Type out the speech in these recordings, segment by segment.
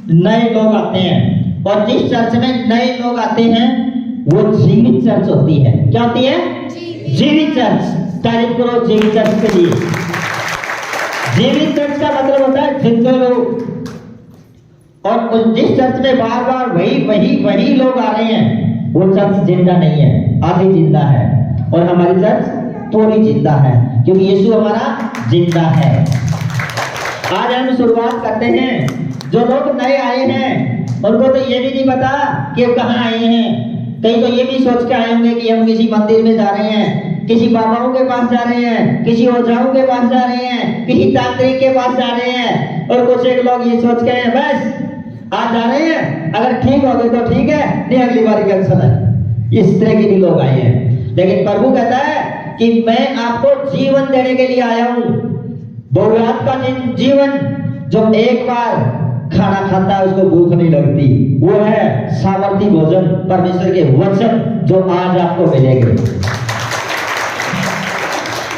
नए लोग आते हैं, और जिस चर्च में नए लोग आते हैं वो जीवित चर्च होती है। क्या होती है? जीवित चर्च। तारीफ करो जीवित चर्च के लिए। जीवित चर्च का मतलब होता है जिंदे लोग, और जिस चर्च में बार बार वही लोग आ रहे हैं वो चर्च जिंदा नहीं है, आधी जिंदा है। और हमारी चर्च थोड़ी जिंदा है, क्योंकि यीशु हमारा जिंदा है। आज हम शुरुआत करते हैं। जो लोग नए आए हैं उनको तो ये भी नहीं पता कि कहाँ आए हैं। कई तो ये भी सोच के आए होंगे कि हम किसी मंदिर में जा रहे हैं, किसी बाबाओं के पास जा रहे हैं, किसी ओझाओं के पास जा रहे हैं, किसी तांत्रिक के पास जा रहे हैं। और कुछ एक लोग ये सोच के हैं बस आज जा रहे हैं, अगर ठीक हो गए तो ठीक है, नहीं अगली बार कैंसिल है। इस तरह के भी लोग आए हैं। लेकिन प्रभु कहता है कि मैं आपको जीवन देने के लिए आया हूँ, बहुरात का जीवन। जो एक बार खाना खाता है उसको भूख नहीं लगती, वो है सामर्थी भोजन, परमेश्वर के वचन जो आज आपको मिलेंगे।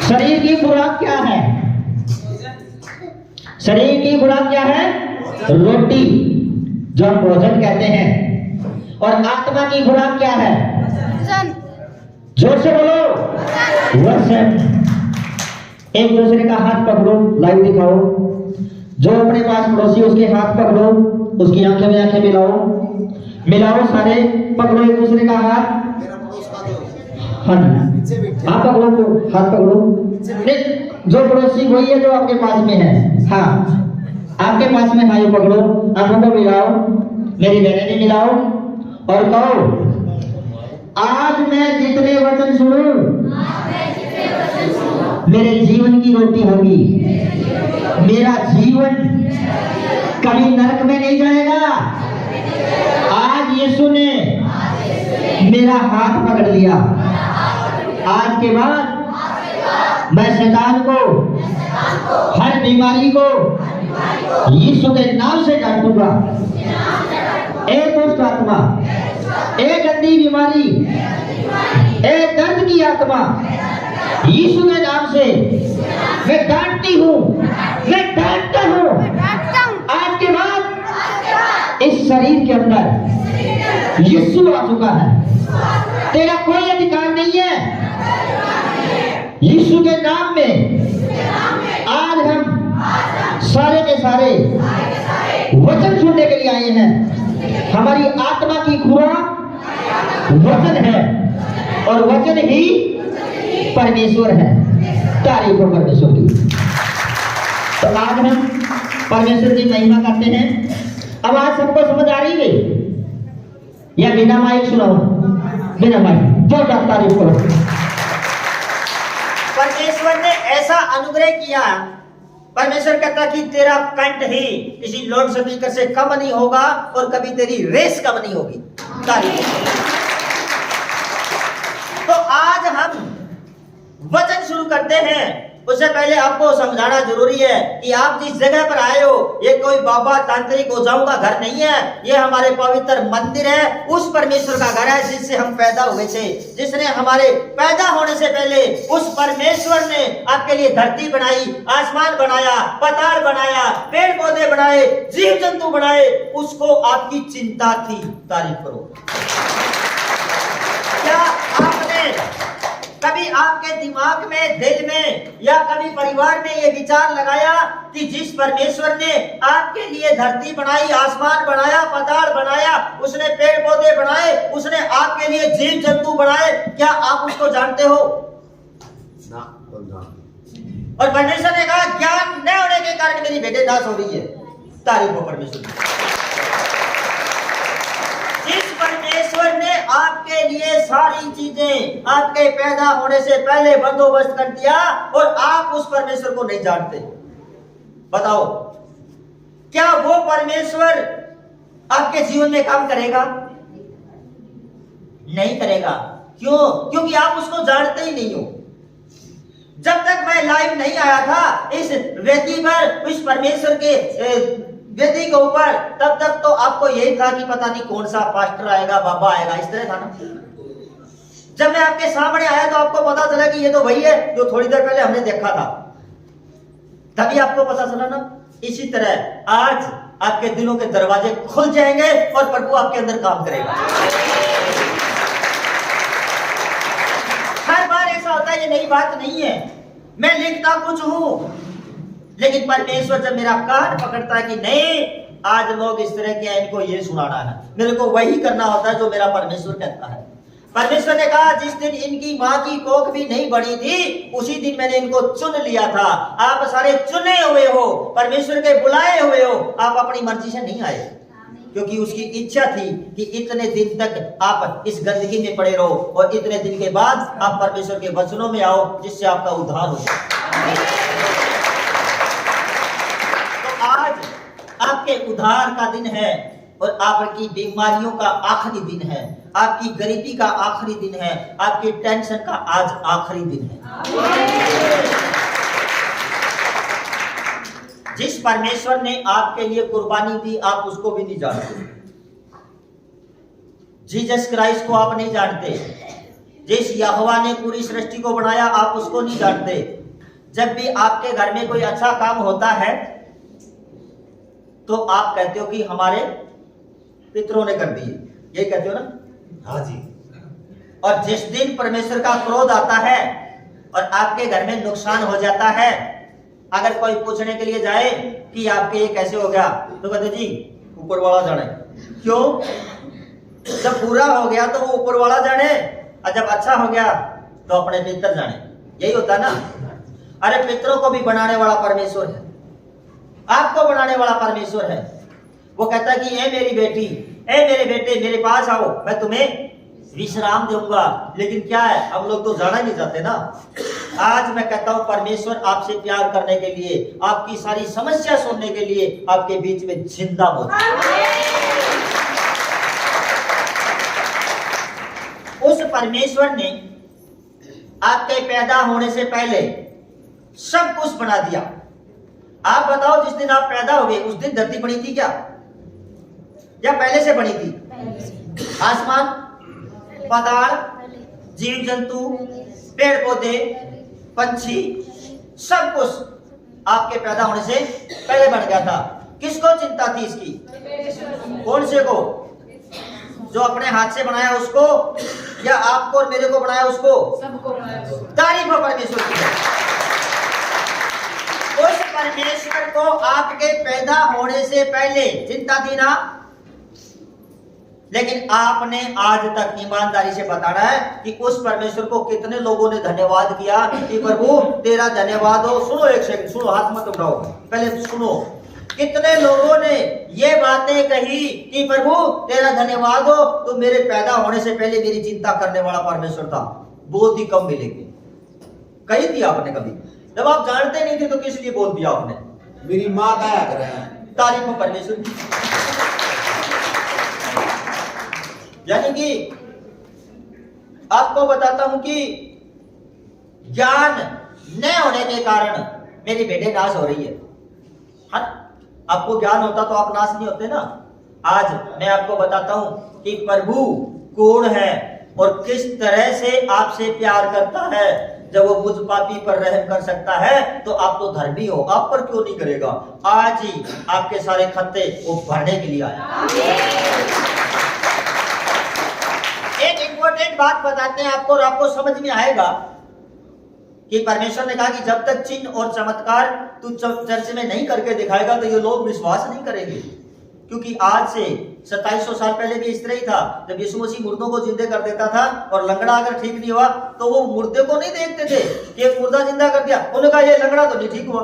शरीर की खुराक क्या है? शरीर की खुराक क्या है? रोटी, जो हम भोजन कहते हैं। और आत्मा की खुराक क्या है? जोर से बोलो, वचन। एक दूसरे का हाथ पकड़ो, लाइव दिखाओ। जो अपने पास पड़ोसी उसके हाथ पकड़ो, उसकी आंखें में आंखें मिलाओ सारे, पकड़ो एक दूसरे का हाथ। हाँ, आप पकड़ो, हाथ पकड़ो। जो पड़ोसी वही है जो आपके पास में है। हाँ, आपके पास में हाथ पकड़ो, आंखों को मिलाओ, मेरी बहनें भी मिलाओ, और कहो आज मैं जितने वचन सुनूं मेरे जीवन की रोटी होगी। मेरा जीवन कभी नरक में नहीं जाएगा। आज यीशु ने मेरा हाथ पकड़ लिया। आज के बाद मैं शैतान को, हर बीमारी को यीशु के नाम से डांटूंगा। एक दुष्ट आत्मा, एक गंदी बीमारी, एक दर्द की आत्मा, यीशु के नाम से मैं डांटती हूँ, मैं डांटता हूँ। आज के बाद इस शरीर के अंदर यीशु आ चुका है, तेरा कोई अधिकार नहीं है। यीशु के नाम में आज हम सारे के सारे वचन सुनने के लिए आए हैं। हमारी आत्मा की खुराक वचन है, और वचन ही परमेश्वर है। तारीफ हो परमेश्वर की। तो आज हम परमेश्वर की महिमा करते हैं। अब आज सबको समझ आ रही है या बिना माइक सुनाओ? बिना माइक, जोरदार तारीफ करो। परमेश्वर ने ऐसा अनुग्रह किया, परमेश्वर कहता कि तेरा कंठ ही किसी लाउड स्पीकर से कम नहीं होगा और कभी तेरी रेस कम नहीं होगी। तो आज हम वचन शुरू करते हैं। उससे पहले आपको समझाना जरूरी है कि आप जिस जगह पर आए हो ये कोई बाबा तांत्रिक ओझाओं का घर नहीं है, ये हमारे पवित्र मंदिर है। उस परमेश्वर का घर है जिससे हम पैदा हुए थे, जिसने हमारे पैदा होने से पहले उस परमेश्वर ने आपके लिए धरती बनाई, आसमान बनाया, पाताल बनाया, पेड़ पौधे बनाए, जीव जंतु बनाए। उसको आपकी चिंता थी। तारीफ करो। क्या आपने कभी आपके दिमाग में, दिल में या कभी परिवार में ये विचार लगाया कि जिस परमेश्वर ने आपके लिए धरती बनाई, आसमान बनाया, पाताल बनाया, उसने पेड़ पौधे बनाए, उसने आपके लिए जीव जंतु बनाए, क्या आप उसको जानते हो? ना। और परमेश्वर ने कहा ज्ञान न होने के कारण मेरी बेटे नाश हो रही है। तारीफ हो परमेश्वर की। जिस परमेश्वर ने आपके लिए सारी चीजें आपके पैदा होने से पहले बंदोबस्त कर दिया और आप उस परमेश्वर को नहीं जानते, बताओ क्या वो परमेश्वर आपके जीवन में काम करेगा? नहीं करेगा। क्यों? क्योंकि आप उसको जानते ही नहीं हो। जब तक मैं लाइव नहीं आया था इस वेदी पर, इस परमेश्वर के वेदी के ऊपर, तब तक तो आपको यही था कि पता नहीं कौन सा पास्टर आएगा, बाबा आएगा, इस तरह था ना। जब मैं आपके सामने आया तो आपको पता चला कि ये तो वही है जो थोड़ी देर पहले हमने देखा था, तभी आपको पता चला ना। इसी तरह आज आपके दिलों के दरवाजे खुल जाएंगे और प्रभु आपके अंदर काम करेगा। हर बार ऐसा होता है, ये नई बात नहीं है। मैं लिखता कुछ हूं, लेकिन परमेश्वर जब मेरा कान पकड़ता है कि नहीं, आज लोग इस तरह के हैं, इनको ये सुनाना है, मेरे को वही करना होता है जो मेरा परमेश्वर कहता है। परमेश्वर ने कहा, जिस दिन इनकी मां की कोख भी नहीं बढ़ी थी, उसी दिन मैंने इनको चुन लिया था। आप सारे चुने हुए हो, परमेश्वर के बुलाए हुए हो, आप अपनी मर्जी से नहीं आए, क्योंकि उसकी इच्छा थी कि इतने दिन तक आप इस गंदगी में पड़े रहो और इतने दिन के बाद आप परमेश्वर के वचनों में आओ, जिससे आपका उद्धार हो जाए। तो आज आपके उद्धार का दिन है और आपकी बीमारियों का आखिरी दिन है, आपकी गरीबी का आखिरी दिन है, आपकी टेंशन का आज आखिरी दिन है। जिस परमेश्वर ने आपके लिए कुर्बानी दी, आप उसको भी नहीं जानते। जीसस क्राइस्ट को आप नहीं जानते। जिस यहोवा ने पूरी सृष्टि को बनाया, आप उसको नहीं जानते। जब भी आपके घर में कोई अच्छा काम होता है तो आप कहते हो कि हमारे पितरों ने कर दिए, यही कहते हो ना? हाँ जी। और जिस दिन परमेश्वर का क्रोध आता है और आपके घर में नुकसान हो जाता है, अगर कोई पूछने के लिए जाए कि आपके ये कैसे हो गया, तो कहते जी ऊपर वाला जाने। क्यों? जब बुरा हो गया तो वो ऊपर वाला जाने, और जब अच्छा हो गया तो अपने पितर जाने। यही होता ना? अरे पितरों को भी बनाने वाला परमेश्वर है, आपको बनाने वाला परमेश्वर है। वो कहता है कि ए मेरी बेटी, ए मेरे बेटे, मेरे पास आओ, मैं तुम्हें विश्राम दूंगा। लेकिन क्या है, हम लोग तो जाना नहीं चाहते ना। आज मैं कहता हूं, परमेश्वर आपसे प्यार करने के लिए, आपकी सारी समस्या सुनने के लिए आपके बीच में जिंदा हो। उस परमेश्वर ने आपके पैदा होने से पहले सब कुछ बना दिया। आप बताओ, जिस दिन आप पैदा हुए उस दिन धरती बनी थी क्या, या पहले से बनी थी? आसमान, पाताल, जीव जंतु, पेड़ पौधे, पंछी, सब कुछ आपके पैदा होने से पहले बन गया था। किसको चिंता थी इसकी? कौन से को? जो अपने हाथ से बनाया उसको, या आपको और मेरे को बनाया उसको? सबको बनाया। तारीफ हो परमेश्वर की। उस परमेश्वर को आपके पैदा होने से पहले चिंता थी ना। लेकिन आपने आज तक ईमानदारी से बताना है कि उस परमेश्वर को कितने लोगों ने धन्यवाद किया कि प्रभु तेरा धन्यवाद हो। सुनो एक सेकंड, सुनो, हाथ मत उठाओ, पहले सुनो। कितने लोगों ने ये बातें कही कि प्रभु तेरा धन्यवाद हो, तो मेरे पैदा होने से पहले मेरी चिंता करने वाला परमेश्वर था। बहुत ही कम मिलेंगे। कही थी आपने कभी? जब आप जानते नहीं थे तो किस लिए बोल दिया आपने? मेरी माँ गाया कर रहा है। तारीफ हो परमेश्वर की। यानी कि आपको बताता हूं कि ज्ञान न होने के कारण मेरी बेटे नाश हो रही है। हाँ, आपको ज्ञान होता तो आप नाश नहीं होते ना। आज मैं आपको बताता हूं कि प्रभु कौन है और किस तरह से आपसे प्यार करता है। जब वो मुझ पापी पर रहम कर सकता है तो आप तो धर्मी हो, आप पर क्यों नहीं करेगा? आज ही आपके सारे खत्ते वो भरने के लिए आया। एक इंपॉर्टेंट बात बताते हैं आपको और आपको समझ में आएगा कि परमेश्वर ने कहा कि जब तक चिन्ह और चमत्कार तू चर्च में नहीं करके दिखाएगा तो ये लोग विश्वास नहीं करेंगे। क्योंकि आज से 2700 साल पहले भी इस तरह ही था। जब यीशु मसीह मुर्दों को जिंदे कर देता था और लंगड़ा अगर ठीक नहीं हुआ तो वो मुर्दे को नहीं देखते थे कि एक मुर्दा जिंदा कर दिया, उन्होंने कहा ये लंगड़ा तो नहीं ठीक हुआ।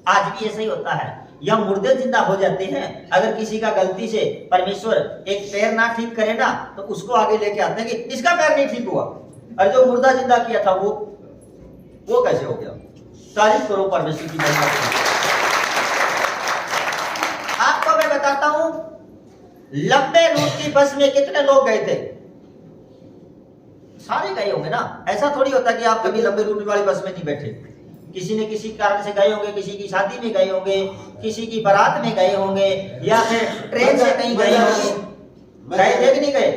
आज भी ऐसा ही होता है, या मुर्दे जिंदा हो जाते हैं। अगर किसी का गलती से परमेश्वर एक पैर ना ठीक करे ना तो उसको आगे लेके आते हैं कि इसका पैर नहीं ठीक हुआ, और जो मुर्दा जिंदा किया था वो कैसे हो गया? तारीफ करो परमेश्वर की महिमा की। आपको मैं बताता हूं, लंबे रूट की बस में कितने लोग गए थे? सारे गए होंगे ना। ऐसा थोड़ी होता कि आप कभी लंबे रूट वाली बस में नहीं बैठे। किसी ने किसी कारण से गए होंगे, किसी की शादी में गए होंगे, किसी की बारात में गए होंगे, या फिर ट्रेन से कहीं गए होंगे। गए थे कि नहीं गए?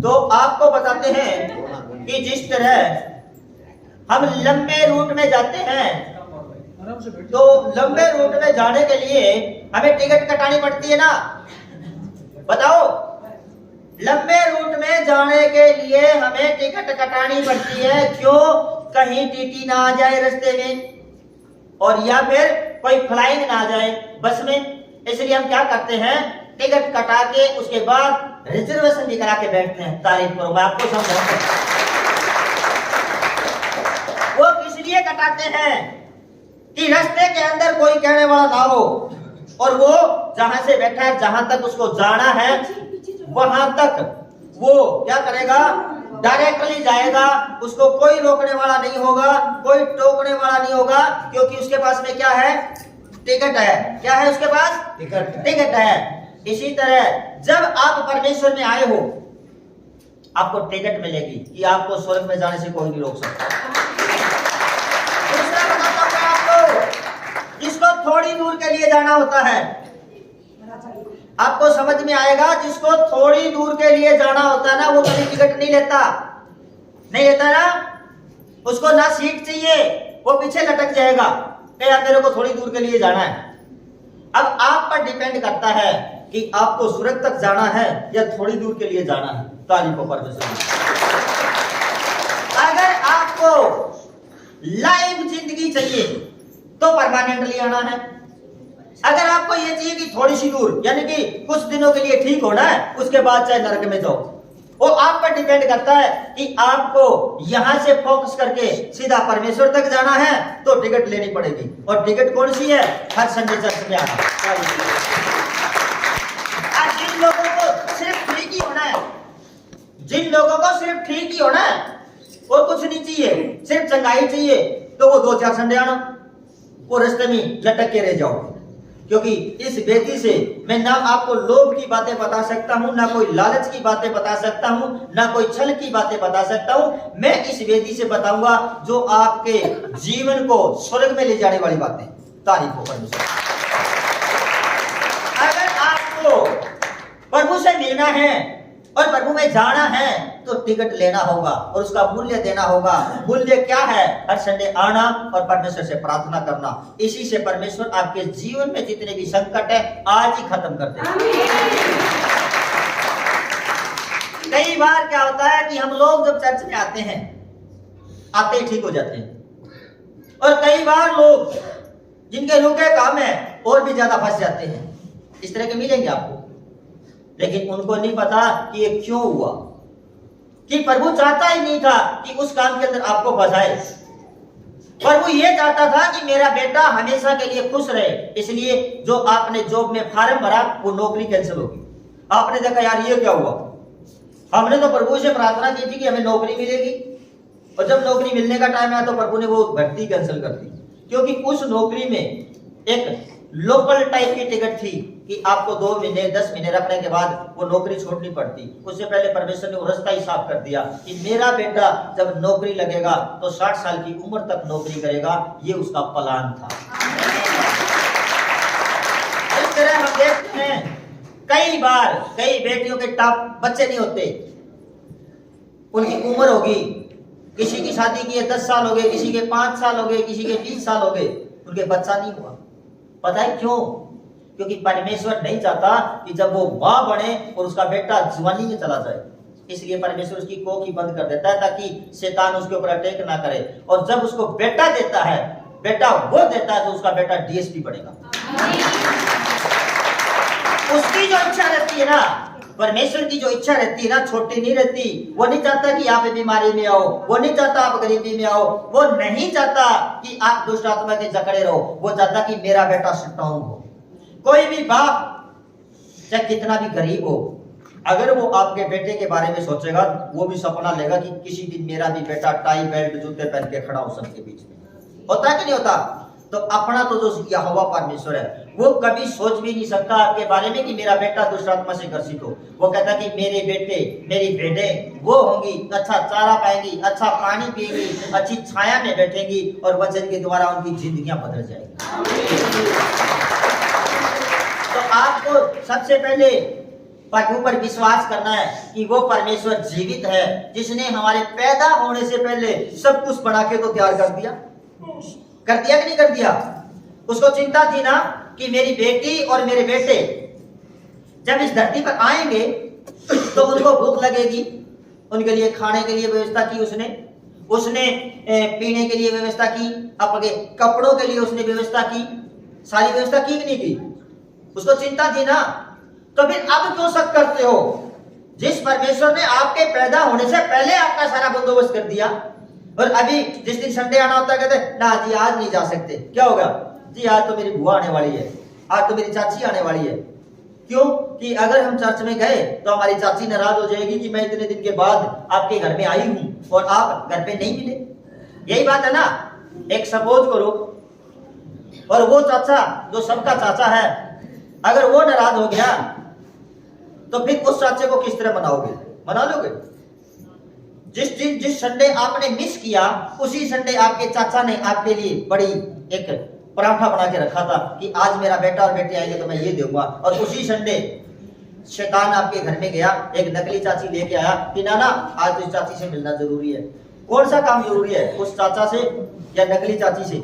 तो आपको बताते हैं कि जिस तरह हम लंबे रूट में जाते हैं तो लंबे रूट में जाने के लिए हमें टिकट कटानी पड़ती है ना? बताओ, लंबे रूट में जाने के लिए हमें टिकट कटानी पड़ती है। क्यों? कहीं टीटी ना आ जाए रास्ते में, और या फिर कोई फ्लाइंग ना आ जाए बस में। इसलिए हम क्या करते हैं, टिकट कटा के उसके बाद रिजर्वेशन भी करा के बैठते हैं। तारीफ करो, मैं आपको समझाऊंगा। वो किस लिए कटाते हैं कि रास्ते के अंदर कोई कहने वाला ना हो, और वो जहां से बैठा है, जहां तक उसको जाना है वहां तक वो क्या करेगा, डायरेक्टली जाएगा। उसको कोई रोकने वाला नहीं होगा, कोई टोकने वाला नहीं होगा, क्योंकि उसके पास में क्या है, टिकट है। क्या है उसके पास? टिकट है। इसी तरह जब आप परमेश्वर में आए हो, आपको टिकट मिलेगी कि आपको स्वर्ग में जाने से कोई नहीं रोक सकता। दूसरा बताता हूं आपको, जिसको थोड़ी दूर के लिए जाना होता है, आपको समझ में आएगा, जिसको थोड़ी दूर के लिए जाना होता है ना, वो कभी टिकट नहीं लेता ना। उसको ना सीट चाहिए, वो पीछे लटक जाएगा कि यार मेरे को थोड़ी दूर के लिए जाना है। अब आप पर डिपेंड करता है कि आपको स्वर्ग तक जाना है या थोड़ी दूर के लिए जाना है। तारीफ हो परमेश्वर। अगर आपको लाइफ जिंदगी चाहिए तो परमानेंटली आना है। अगर आपको ये चाहिए कि थोड़ी सी दूर, यानी कि कुछ दिनों के लिए ठीक होना है, उसके बाद चाहे नरक में जाओ, वो आप पर डिपेंड करता है कि आपको यहां से फोकस करके सीधा परमेश्वर तक जाना है तो टिकट लेनी पड़ेगी। और टिकट कौन सी है? हर संडे चर्च में आना। जिन लोगों को सिर्फ ठीक ही होना है, जिन लोगों को सिर्फ ठीक ही होना है और कुछ नहीं चाहिए, सिर्फ चंगाई चाहिए, तो वो 2-4 संडे आना, वो रास्ते में लटक के रह जाओगे। क्योंकि इस वेदी से मैं ना आपको लोभ की बातें बता सकता हूं, ना कोई लालच की बातें बता सकता हूं, ना कोई छल की बातें बता सकता हूं। मैं इस वेदी से बताऊंगा जो आपके जीवन को स्वर्ग में ले जाने वाली बातें। तारीफ हो परमेश्वर। अगर आपको प्रभु से मिलना है और प्रभु में जाना है तो टिकट लेना होगा और उसका मूल्य देना होगा। मूल्य क्या है? हर संडे आना और परमेश्वर से प्रार्थना करना। इसी से परमेश्वर आपके जीवन में जितने भी संकट है आज ही खत्म कर देगा। कई बार क्या होता है कि हम लोग जब चर्च में आते हैं, आते ही ठीक हो जाते हैं, और कई बार लोग जिनके रुके काम है और भी ज्यादा फंस जाते हैं। इस तरह के मिलेंगे आपको, लेकिन उनको नहीं पता कि ये क्यों हुआ, कि प्रभु चाहता ही नहीं था कि उस काम के अंदर आपको फंसाए। प्रभु ये चाहता था कि मेरा बेटा हमेशा के लिए खुश रहे। इसलिए जो आपने जॉब में फॉर्म भरा वो नौकरी कैंसिल होगी। आपने देखा यार ये क्या हुआ, हमने तो प्रभु से प्रार्थना की थी कि हमें नौकरी मिलेगी, और जब नौकरी मिलने का टाइम आया तो प्रभु ने वो भर्ती कैंसिल कर दी। क्योंकि उस नौकरी में एक लोकल टाइप की टिकट थी कि आपको 2 महीने 10 महीने रखने के बाद वो नौकरी छोड़नी पड़ती। उससे पहले परमेश्वर ने वो रास्ता ही साफ कर दिया कि मेरा बेटा जब नौकरी लगेगा तो 60 साल की उम्र तक नौकरी करेगा। ये उसका प्लान था। इस तरह हम देखते हैं कई बार कई बेटियों के टॉप बच्चे नहीं होते, उनकी उम्र होगी, किसी की शादी की 10 साल हो गए, किसी के 5 साल हो गए, किसी के 20 साल हो गए, उनके बच्चा नहीं हुआ। पता है क्यों? क्योंकि परमेश्वर नहीं चाहता कि जब वो मां बने और उसका बेटा जवानी में चला जाए। इसलिए परमेश्वर उसकी कोख ही बंद कर देता है ताकि शैतान उसके ऊपर अटैक ना करे। और जब उसको बेटा देता है, बेटा वो देता है, तो उसका बेटा डीएसपी बनेगा। उसकी जो इच्छा रहती है ना, परमेश्वर की जो इच्छा रहती है ना, छोटी नहीं रहती। वो नहीं चाहता कि आप बीमारी में आओ, वो नहीं चाहता आप गरीबी में आओ, वो नहीं चाहता कि आप दुष्ट आत्मा के जकड़े रहो। वो चाहता कि मेरा बेटा स्ट्रांग हो। कोई भी बाप चाहे कितना भी गरीब हो, अगर वो आपके बेटे के बारे में सोचेगा, वो भी सपना लेगा कि किसी दिन मेरा भी बेटा टाई बेल्ट जूते पहन के खड़ा हो सबके बीच में। होता है कि नहीं होता? तो अपना तो जो यहोवा परमेश्वर है वो कभी सोच भी नहीं सकता आपके बारे में कि मेरा बेटा दुष्ट आत्मा से ग्रसित हो। वो कहता कि मेरे बेटे मेरी बेटे वो होंगी, अच्छा चारा पाएंगी, अच्छा पानी पिएंगी, अच्छी छाया में बैठेंगी और वचन के द्वारा उनकी जिंदगियां बदल जाएंगी। तो आपको सबसे पहले प्रभु पर विश्वास करना है कि वो परमेश्वर जीवित है, जिसने हमारे पैदा होने से पहले सब कुछ बना के तो तैयार कर दिया कि नहीं कर दिया? उसको चिंता थी ना कि मेरी बेटी और मेरे बेटे जब इस धरती पर आएंगे तो उनको भूख लगेगी, उनके लिए खाने के लिए व्यवस्था की उसने पीने के लिए व्यवस्था की, अपने कपड़ों के लिए उसने व्यवस्था की, सारी व्यवस्था की कि नहीं की? उसको चिंता थी ना। तो फिर अब क्यों शक करते हो? जिस परमेश्वर ने आपके पैदा होने से पहले आपका सारा बंदोबस्त कर दिया, और अभी जिस दिन संडे आना होता है कहते ना जी आज नहीं जा सकते, क्या होगा जी? आज तो मेरी बुआ आने वाली है, आज तो मेरी चाची आने वाली है। क्यों? कि अगर हम चर्च में गए तो हमारी चाची नाराज हो जाएगी कि मैं इतने दिन के बाद आपके घर में आई हूं और आप घर पे नहीं मिले। यही बात है ना। एक सपोज करो, और वो चाचा जो सबका चाचा है अगर वो नाराज हो गया तो फिर उस चाचे को किस तरह मनाओगे? मना लोगे? जिस संडे आपने मिस किया उसी संडे आपके चाचा ने आपके लिए बड़ी एक पराठा बना के रखा था कि आज मेरा बेटा और बेटी आएंगे तो मैं ये दूंगा, और उसी संडे शैतान आपके घर में गया, एक नकली चाची लेके आया कि नाना आज तो इस चाची से मिलना जरूरी है। कौन सा काम जरूरी है, उस चाचा से या नकली चाची से?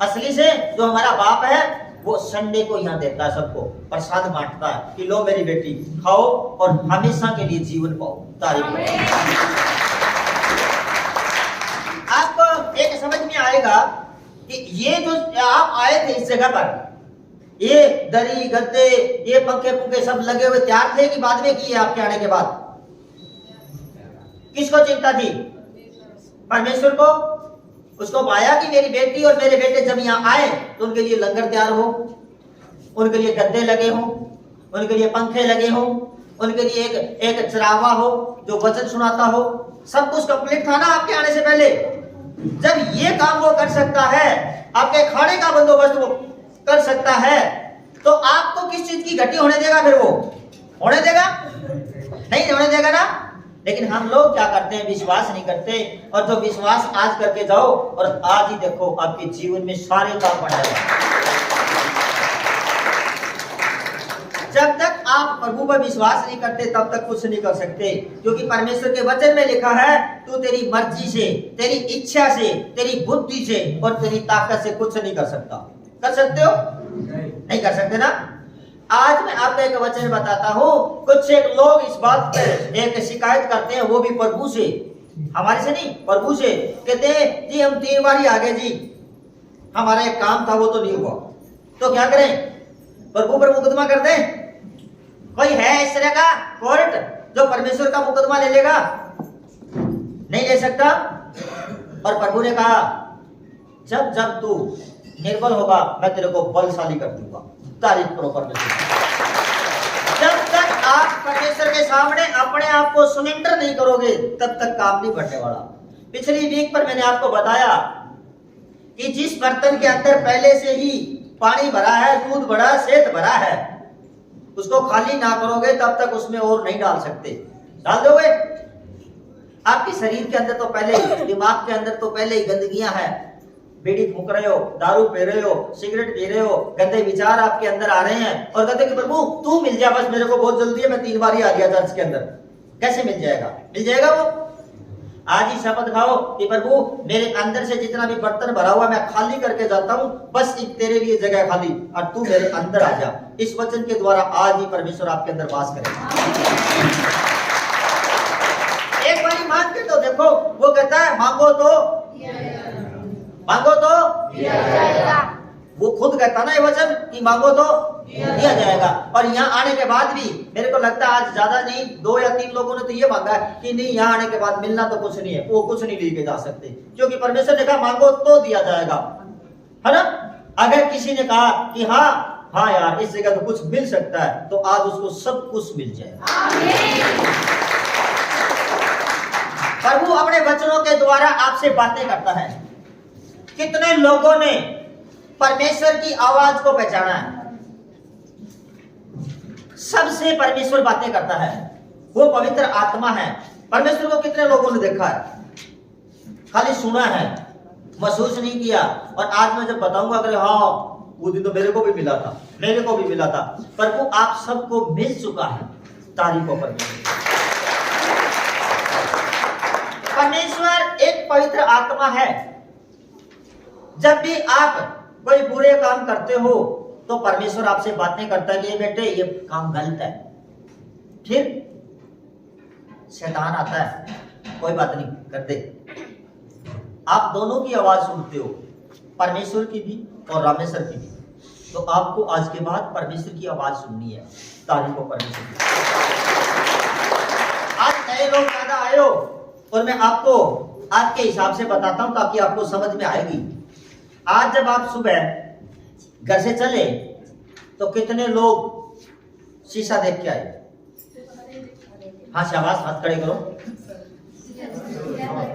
असली से। जो हमारा बाप है वो संडे को यहाँ देता है, सबको प्रसाद बांटता है कि लो मेरी बेटी खाओ और हमेशा के लिए जीवन पाओ। तारीफ। आपको एक समझ में आएगा कि ये जो आप आए थे इस जगह पर, ये दरी गद्दे ये पंखे पुंखे सब लगे हुए तैयार थे कि बाद में किए आपके आने के बाद? किसको चिंता थी? परमेश्वर को। उसको पाया कि मेरी बेटी और मेरे बेटे जब यहाँ आए तो उनके लिए लंगर तैयार हो, उनके लिए गद्दे लगे हो, उनके लिए पंखे लगे हो, उनके लिए एक चरावा हो जो वचन सुनाता हो। सब कुछ कंप्लीट था ना आपके आने से पहले। जब ये काम वो कर सकता है, आपके खाने का बंदोबस्त वो कर सकता है, तो आपको किस चीज की घटी होने देगा? फिर वो होने देगा? नहीं होने देगा ना। लेकिन हम लोग क्या करते हैं? विश्वास नहीं करते। और जो विश्वास आज करके जाओ और आज ही देखो आपके जीवन में सारे काम बन जाएगा। जब तक आप प्रभु पर विश्वास नहीं करते तब तक कुछ नहीं कर सकते, क्योंकि परमेश्वर के वचन में लिखा है तू तेरी मर्जी से, तेरी इच्छा से, तेरी बुद्धि से और तेरी ताकत से कुछ नहीं कर सकता। कर सकते हो? नहीं कर सकते ना। आज मैं आपको एक वचन बताता हूँ। कुछ एक लोग इस बात पे एक शिकायत करते हैं, वो भी प्रभु से, हमारे से नहीं, प्रभु से। कहते हैं जी हम 3 बार आ गए जी, हमारा एक काम था वो तो नहीं हुआ, तो क्या करें? प्रभु पर मुकदमा कर दें? कोई है इस तरह का कोर्ट जो परमेश्वर का मुकदमा ले लेगा? नहीं ले सकता। और प्रभु ने कहा जब जब तू निर्बल होगा मैं तेरे को बलशाली कर दूंगा। तारीफ करो परमेश्वर। जब तक आप परमेश्वर के सामने अपने आप को सरेंडर नहीं करोगे तब तक काम नहीं बढ़ने वाला। पिछली वीक पर मैंने आपको बताया कि जिस बर्तन के अंदर पहले से ही पानी भरा है, दूध भरा है, शहद भरा है, उसको खाली ना करोगे तब तक उसमें और नहीं डाल सकते। डाल दोगे? आपके शरीर के अंदर तो पहले ही, दिमाग के अंदर तो पहले ही गंदगियां हैं। बीड़ी फूंक रहे हो, दारू पी रहे हो, सिगरेट पी रहे हो, गंदे विचार आपके अंदर आ रहे हैं और कहते कि प्रभु तू मिल जा, बस मेरे को बहुत जल्दी है, मैं 3 बार ही आ गया चर्च के अंदर। कैसे मिल जाएगा? मिल जाएगा वो। आज ही शपथ खाओ कि प्रभु मेरे अंदर से जितना भी बर्तन भरा हुआ मैं खाली करके जाता हूँ, बस एक तेरे लिए जगह खाली और तू मेरे अंदर आ जा। इस वचन के द्वारा आज ही परमेश्वर आपके अंदर वास करेगा। एक बारी मांग के तो देखो, वो कहता है मांगो तो मांगो तो दिया जाएगा। वो खुद कहता ना ये वचन कि मांगो तो दिया जाएगा। और यहाँ आने के बाद भी मेरे को लगता है आज ज्यादा नहीं 2 या 3 लोगों ने तो ये मांगा है कि नहीं यहाँ आने के बाद मिलना तो कुछ नहीं है, वो कुछ नहीं लेके जा सकते, क्योंकि परमेश्वर ने कहा मांगो तो दिया जाएगा, है ना। अगर किसी ने कहा कि हाँ यार इस जगह तो कुछ मिल सकता है, तो आज उसको सब कुछ मिल जाएगा। प्रभु अपने वचनों के द्वारा आपसे बातें करता है। कितने लोगों ने परमेश्वर की आवाज को पहचाना है? सबसे परमेश्वर बातें करता है, वो पवित्र आत्मा है। परमेश्वर को कितने लोगों ने देखा है? खाली सुना है, महसूस नहीं किया। और आज मैं जब बताऊंगा अगर हाँ वो दिन तो मेरे को भी मिला था, मेरे को भी मिला था। प्रभु आप सबको मिल चुका है। तारीफ हो परमेश्वर। परमेश्वर एक पवित्र आत्मा है। जब भी आप कोई बुरे काम करते हो तो परमेश्वर आपसे बातें करता है कि ये बेटे ये काम गलत है। फिर शैतान आता है, कोई बात नहीं कर दे। आप दोनों की आवाज सुनते हो, परमेश्वर की भी और रामेश्वर की भी। तो आपको आज के बाद परमेश्वर की आवाज सुननी है। तारीफ हो परमेश्वर की। आज नए लोग ज्यादा आए हो और मैं आपको आपके हिसाब से बताता हूं ताकि आपको समझ में आएगी। आज जब आप सुबह घर से चले तो कितने लोग शीशा देख के आए? हाँ शाबाश, हाथ खड़े करो।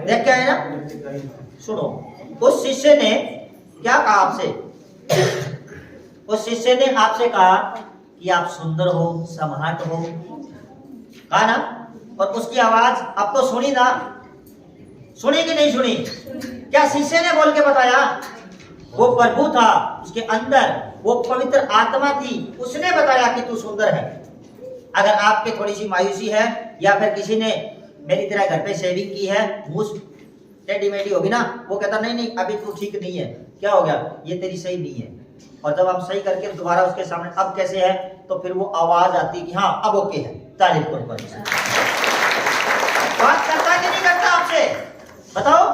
देख के आए ना? सुनो, उस शिष्य ने क्या कहा आपसे? उस शिष्य ने आपसे कहा कि आप सुंदर हो, सम्राट हो, कहा ना? और उसकी आवाज आपको सुनी ना? सुनी कि नहीं सुनी? क्या शिष्य ने बोल के बताया? वो प्रभु था, उसके अंदर वो पवित्र आत्मा थी, उसने बताया कि तू सुंदर है। अगर आपके थोड़ी सी मायूसी है या फिर किसी ने मेरी तरह घर पे शेविंग की है, मुझ टेढ़ी मेढ़ी होगी ना, वो कहता नहीं नहीं अभी तू ठीक नहीं है, क्या हो गया, ये तेरी सही नहीं है। और जब हम सही करके दोबारा उसके सामने अब कैसे है, तो फिर वो आवाज आती है कि हाँ अब ओके है। तारीफ करो परमेश्वर। बात करता कि नहीं करता आपसे? बताओ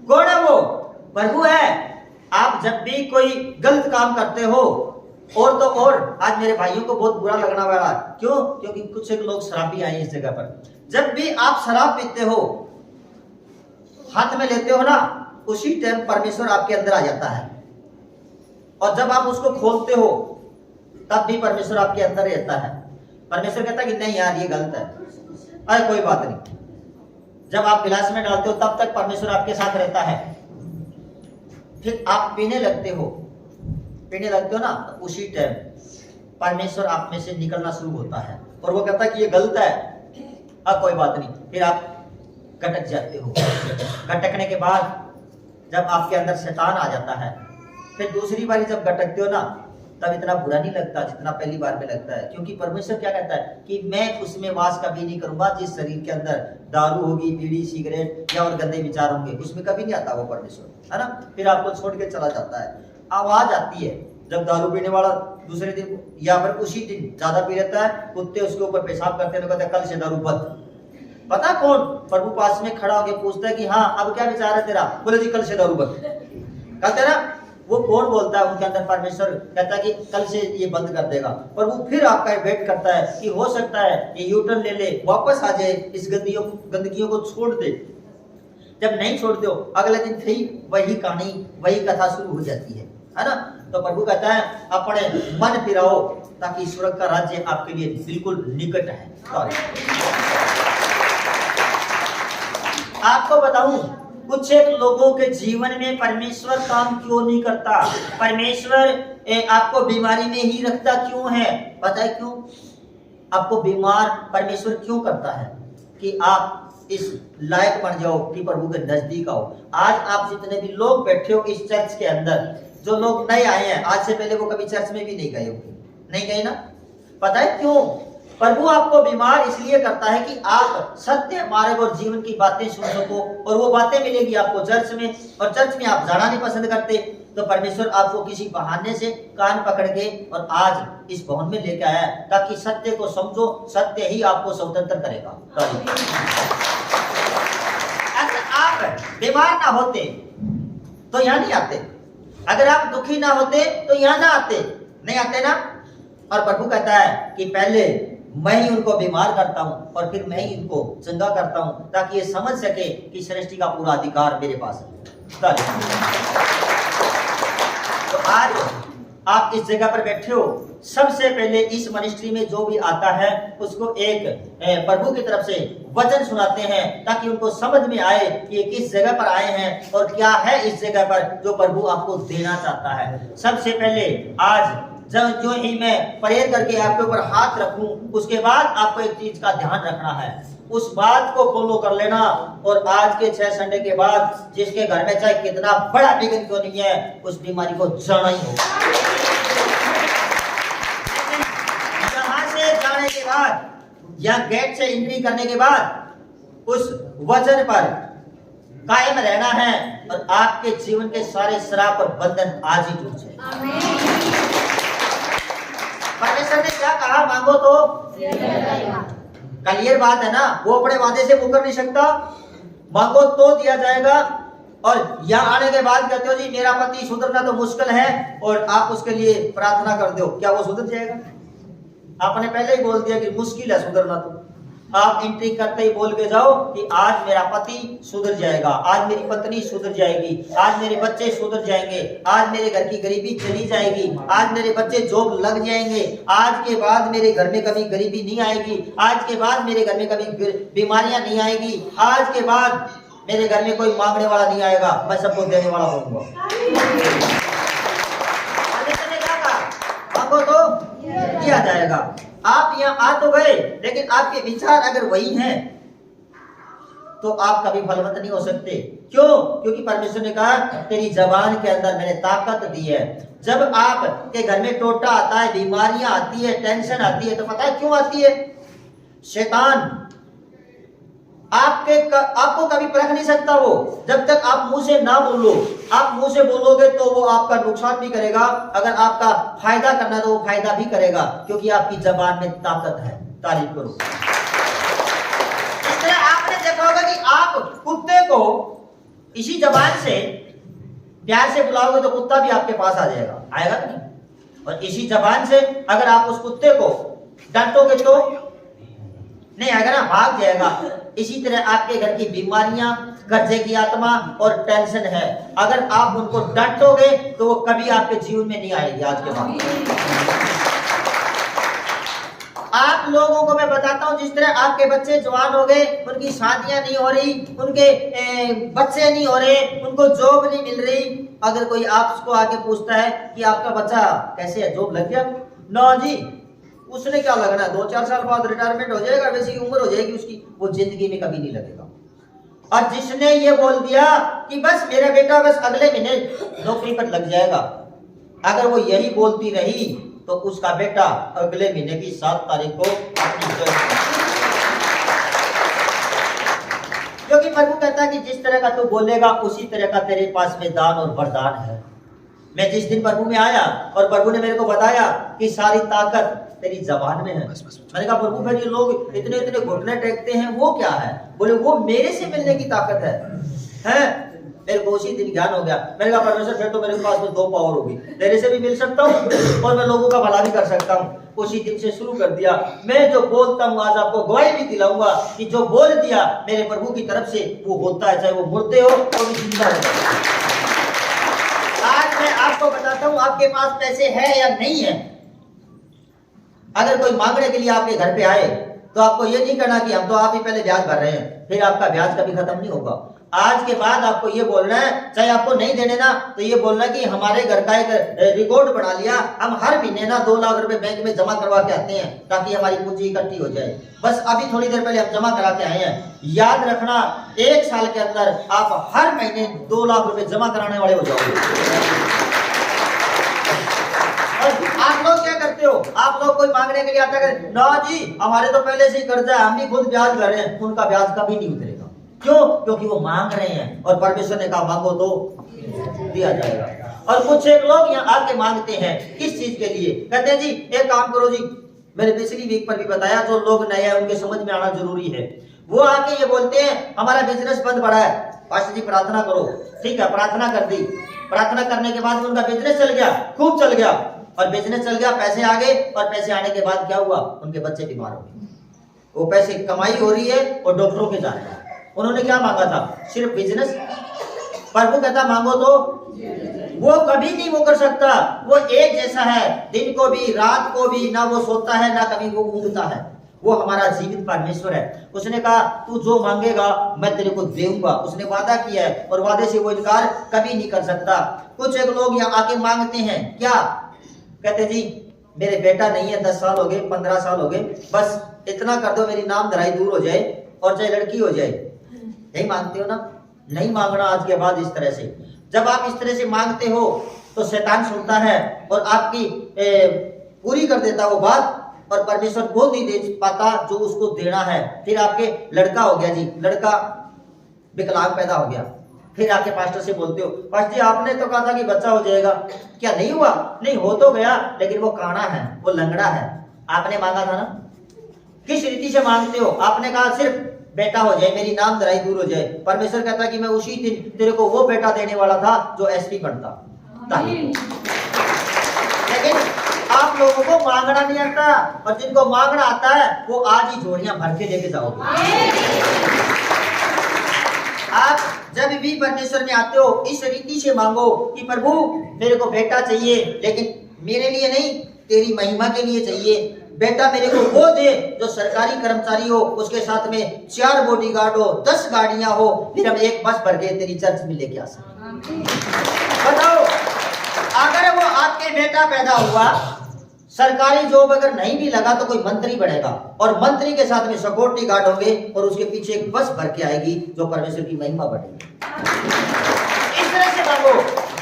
कौन है वो? प्रभु है। आप जब भी कोई गलत काम करते हो और तो और आज मेरे भाइयों को बहुत बुरा लगना वाला, क्यों? क्योंकि कुछ एक लोग शराबी आए इस जगह पर। जब भी आप शराब पीते हो, हाथ में लेते हो ना, उसी टाइम परमेश्वर आपके अंदर आ जाता है। और जब आप उसको खोलते हो तब भी परमेश्वर आपके अंदर रहता है। परमेश्वर कहता है कि नहीं यार ये गलत है, अरे कोई बात नहीं। जब आप गिलास में डालते हो तब तक परमेश्वर आपके साथ रहता है। फिर आप पीने लगते हो ना, तो उसी टाइम परमेश्वर आप में से निकलना शुरू होता है और वो कहता है कि ये गलत है, अब कोई बात नहीं। फिर आप गटक जाते हो। गटकने के बाद जब आपके अंदर शैतान आ जाता है, फिर दूसरी बारी जब गटकते हो ना, तब इतना बुरा नहीं लगता जितना पहली बार में लगता है। क्योंकि परमेश्वर क्या कहता है कि मैं उसमें वास कभी नहीं करूंगा जिस शरीर के अंदर दारू होगी, बीड़ी, सिगरेट या और गंदे विचार होंगे, उसमें कभी नहीं आता वो परमेश्वर, है ना? फिर आपको छोड़ के चला जाता है। आवाज आती है जब दारू पीने वाला दूसरे दिन या फिर उसी दिन ज्यादा पी लेता है, कुत्ते उसके ऊपर पेशाब करते हैं, तो कहते हैं कल से दारू बंद। पता कौन? प्रभु पास में खड़ा होकर पूछता है कि हाँ अब क्या विचार है तेरा? बोले जी कल से दारू बंद। कहते ना, वो कौन बोलता है? उनके अंदर परमेश्वर कहता है कि कल से ये बंद कर देगा। पर वो फिर आपका वेट करता है कि हो सकता है ये यूटर्न ले ले, वापस आ जाए, इस गंदगियों को छोड़ दे। जब नहीं छोड़ते हो, अगले दिन फिर वही कहानी, वही कथा शुरू हो जाती है ना? तो प्रभु कहता है अपने मन फिराओ ताकि स्वर्ग का राज्य आपके लिए बिल्कुल निकट है। आपको बताऊं, कुछ एक लोगों के जीवन में परमेश्वर काम क्यों नहीं करता? परमेश्वर आपको बीमारी में ही रखता क्यों है? पता है क्यों? आपको बीमार परमेश्वर क्यों करता है? कि आप इस लायक बन जाओ कि प्रभु के नजदीक आओ। आज आप जितने भी लोग बैठे हो इस चर्च के अंदर, जो लोग नए आए हैं, आज से पहले वो कभी चर्च में भी नहीं गए होंगे, नहीं गए ना? पता है क्यों? प्रभु आपको बीमार इसलिए करता है कि आप सत्य मार्ग और जीवन की बातें सुन सको, और वो बातें मिलेगी आपको चर्च में, और चर्च में आप जाना नहीं पसंद करते, तो परमेश्वर आपको किसी बहाने से कान पकड़ के और आज इस भवन में लेके आया है ताकि सत्य को समझो, सत्य ही आपको स्वतंत्र करेगा। अगर आप बीमार ना होते तो यहाँ नहीं आते, अगर आप दुखी ना होते तो यहाँ ना आते, नहीं आते ना? और प्रभु कहता है कि पहले मैं ही उनको बीमार करता हूं और फिर मैं ही इनको चंगा करता हूं ताकि ये समझ सके कि सृष्टि का पूरा अधिकार मेरे पास है। तो आज आप इस जगह पर बैठे हो, सबसे पहले इस मिनिस्ट्री में जो भी आता है उसको एक प्रभु की तरफ से वचन सुनाते हैं ताकि उनको समझ में आए कि ये किस जगह पर आए हैं और क्या है इस जगह पर जो प्रभु आपको देना चाहता है। सबसे पहले आज जब जो ही मैं प्रेयर करके आपके ऊपर हाथ रखूं, उसके बाद आपको एक चीज का ध्यान रखना है, उस बात को फॉलो कर लेना। और आज के 6 संडे के बाद जिसके घर में चाहे कितना बड़ा बिगन क्यों नहीं है, उस बीमारी को जाना ही होगा। यहाँ से जाने के बाद या गेट से एंट्री करने के बाद उस वचन पर कायम रहना है और आपके जीवन के सारे श्राप और बंधन आज ही टूट जाए। परमेश्वर ने क्या कहा, मांगो तो क्लियर बात है ना, वो अपने वादे से मुकर नहीं सकता। मांगो तो दिया जाएगा। और यहाँ आने के बाद कहते हो जी मेरा पति सुधरना तो मुश्किल है और आप उसके लिए प्रार्थना कर दो, क्या वो सुधर जाएगा? आपने पहले ही बोल दिया कि मुश्किल है सुधरना। तो आप एंट्री करते ही बोल के जाओ कि आज मेरा पति सुधर जाएगा, आज मेरी पत्नी सुधर जाएगी, आज मेरे बच्चे सुधर जाएंगे, आज मेरे घर की गरीबी चली जाएगी, आज मेरे बच्चे जॉब लग जाएंगे, आज के बाद मेरे घर में कभी गरीबी नहीं आएगी, आज के बाद मेरे घर में कभी बीमारियां नहीं आएगी, आज के बाद मेरे घर में कोई मांगने वाला नहीं आएगा, मैं सबको देने वाला होऊंगा। मांगो तो दिया जाएगा। आप यहाँ आ तो गए, लेकिन आपके विचार अगर वही हैं तो आप कभी फलवंत नहीं हो सकते। क्यों? क्योंकि परमेश्वर ने कहा तेरी जबान के अंदर मैंने ताकत दी है। जब आपके घर में टोटा आता है, बीमारियां आती है, टेंशन आती है, तो पता है क्यों आती है? शैतान आपको कभी परख नहीं सकता। वो जब तक आप मुंह से ना बोलो, आप मुंह से बोलोगे तो वो आपका नुकसान भी करेगा, अगर आपका फायदा करना तो वो फायदा भी करेगा, क्योंकि आपकी जबान में ताकत है। तारीफ करो। इस तरह आपने देखा होगा कि आप कुत्ते को इसी जबान से प्यार से बुलाओगे तो कुत्ता भी आपके पास आ जाएगा, आएगा नहीं? और इसी जबान से अगर आप उस कुत्ते को डांटोगे तो नहीं आएगा ना, भाग जाएगा। इसी तरह आपके घर की बीमारियां, कर्जे की आत्मा और टेंशन है, अगर आप उनको डांटोगे तो वो कभी आपके जीवन में नहीं आएगी। आज के बाद आप लोगों को मैं बताता हूं, जिस तरह आपके बच्चे जवान हो गए, उनकी शादियां नहीं हो रही, उनके बच्चे नहीं हो रहे, उनको जॉब नहीं मिल रही, अगर कोई आपको आके पूछता है कि आपका बच्चा कैसे है, जॉब लग गया? ना जी, उसने क्या लगना, 2-4 साल बाद रिटायरमेंट हो जाएगा, वैसी उम्र हो जाएगी उसकी, वो जिंदगी में कभी नहीं लगेगा। और जिसने ये बोल दिया कि बस मेरा बेटा बस अगले महीने नौकरी पर लग जाएगा, अगर वो यही बोलती रही तो उसका बेटा अगले महीने की 7 तारीख को क्योंकि प्रभु कहता है कि जिस तरह का तू बोलेगा उसी तरह का तेरे पास में दान और वरदान है। मैं जिस दिन प्रभु में आया और प्रभु ने मेरे को बताया कि सारी ताकत तेरी जबान में है, मैंने कहा प्रभु फिर ये लोग इतने इतने घुटने टेकते हैं, वो क्या है? बोले वो मेरे से मिलने की ताकत है। मेरे को उसी दिन ज्ञान हो गया। मैंने कहा परमेश्वर फिर तो मेरे पास में 2 पावर होगी, तेरे से भी मिल सकता हूँ और मैं लोगों का भला भी कर सकता हूँ। उसी दिन से शुरू कर दिया। मैं जो बोलता हूँ आज आपको गवाही भी दिलाऊंगा कि जो बोल दिया मेरे प्रभु की तरफ से वो होता है, चाहे वो मुर्दे हो और भी जिंदा हो। आज मैं आपको बताता हूँ आपके पास पैसे है या नहीं है। अगर कोई मांगने के लिए आपके घर पे आए तो आपको ये नहीं करना कि हम तो आप ही पहले ब्याज भर रहे हैं, फिर आपका ब्याज कभी खत्म नहीं होगा। आज के बाद आपको ये बोलना है, चाहे आपको नहीं देने ना, तो ये बोलना कि हमारे घर का एक रिकॉर्ड बना लिया, हम हर महीने ना 2 लाख रुपए बैंक में जमा करवा के आते हैं ताकि हमारी पूंजी इकट्ठी हो जाए। बस अभी थोड़ी देर पहले हम जमा करा के आए हैं। याद रखना 1 साल के अंदर आप हर महीने 2 लाख रुपए जमा कराने वाले हो जाओगे। आप लोग क्या करते हो? आप लोग कोई मांगने के लिए आता है, ना जी हमारे तो पहले से ही कर्जा है, हम भी खुद ब्याज भर रहे हैं, उनका ब्याज कभी नहीं उतरेगा। क्यों? क्योंकि वो मांग रहे हैं और परमेश्वर ने कहा मांगो तो दिया जाएगा। और कुछ एक लोग यहाँ आके मांगते हैं, किस चीज के लिए? कहते हैं जी एक काम करो जी, मैंने पिछली वीक पर भी बताया, जो लोग नए हैं उनके समझ में आना जरूरी है। वो आके ये बोलते हैं हमारा बिजनेस बंद पड़ा है, पास्टर जी प्रार्थना करो। ठीक है, प्रार्थना कर दी। प्रार्थना करने के बाद उनका बिजनेस चल गया, खूब चल गया, और बिजनेस चल गया, पैसे आ गए, और पैसे आने के बाद क्या हुआ? उनके बच्चे बीमार हो गए। वो पैसे कमाई हो रही है और डॉक्टरों के जा रहे हैं। उन्होंने क्या मांगा था? सिर्फ बिजनेस। प्रभु कहता मांगो तो वो कभी नहीं वो कर सकता। वो एक जैसा है, दिन को भी रात को भी, ना वो सोता है ना कभी वो ऊँघता है। वो हमारा जीवित परमेश्वर है। उसने कहा तू जो मांगेगा मैं तेरे को दूंगा। उसने वादा किया है और वादे से वो इनकार कभी नहीं कर सकता। कुछ एक लोग यहाँ आके मांगते हैं, क्या कहते जी मेरे बेटा नहीं है, 10 साल हो गए, 15 साल हो गए, बस इतना कर दो मेरी नाम धराई दूर हो जाए और चाहे लड़की हो जाए। यही मांगते हो ना? नहीं मांगना आज के बाद इस तरह से। जब आप इस तरह से मांगते हो तो शैतान सुनता है और आपकी पूरी कर देता वो बात, और परमेश्वर को नहीं दे पाता जो उसको देना है। फिर आपके लड़का हो गया जी, लड़का विकलांग पैदा हो गया, फिर आके पास्टर से बोलते हो, पास्टर जी आपने तो कहा था कि बच्चा हो जाएगा, क्या नहीं हुआ? नहीं, हो तो गया, लेकिन वो काना है, वो लंगड़ा है। आपने मांगा था ना, किस रीति से मांगते हो? आपने कहा सिर्फ बेटा हो जाए, मेरी नाम दराई दूर हो जाए। परमेश्वर कहता कि मैं उसी दिन तेरे को वो बेटा देने वाला था जो एसपी बनता। लेकिन आप लोगों को मांगना नहीं आता, और जिनको मांगना आता है वो आज ही झोलियां भर के लेके जाओगे। आप जब भी परमेश्वर में आते हो इस रीति से मांगो कि प्रभु मेरे को बेटा चाहिए, लेकिन मेरे लिए नहीं, तेरी महिमा के लिए चाहिए। बेटा मेरे को वो दे जो सरकारी कर्मचारी हो, उसके साथ में 4 बॉडीगार्ड हो, 10 गाड़ियां हो, फिर हम एक बस भर के तेरी चर्च में लेके आ सकते। बताओ, अगर वो आपके बेटा पैदा हुआ, सरकारी जॉब अगर नहीं भी लगा तो कोई मंत्री बनेगा, और मंत्री के साथ में सिक्योरिटी गार्ड होंगे, और उसके पीछे एक बस भर के आएगी जो परमेश्वर की महिमा बढ़ेगी। इस तरह से मांगो।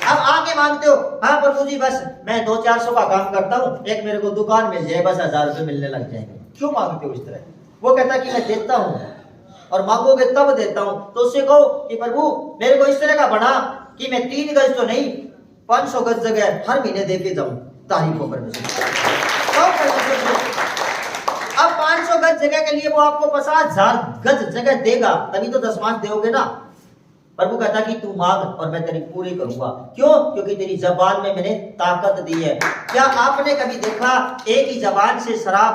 अब आके मांगते हो, हाँ प्रभु जी बस मैं 200-400 का काम करता हूँ, एक मेरे को दुकान मिल जाए, बस 1000 रुपए मिलने लग जाएंगे। क्यों मांगते हो इस तरह? वो कहता कि मैं देता हूँ, और मांगोगे तब देता हूँ। तो उससे कहो कि प्रभु मेरे को इस तरह का बना कि मैं 3 गज तो नहीं, 500 गज जगह हर महीने दे के जाऊं। तारीफ हो परमेश्वर। अब 500 गज जगह के लिए वो आपको 50,000 गज जगह देगा, तभी तो दशमांश दोगे ना। प्रभु कहता कि तू मांग और मैं तेरी पूरी करूंगा। क्यों? क्योंकि तेरी जबान में मैंने ताकत दी है। क्या आपने कभी देखा एक ही जबान से शराब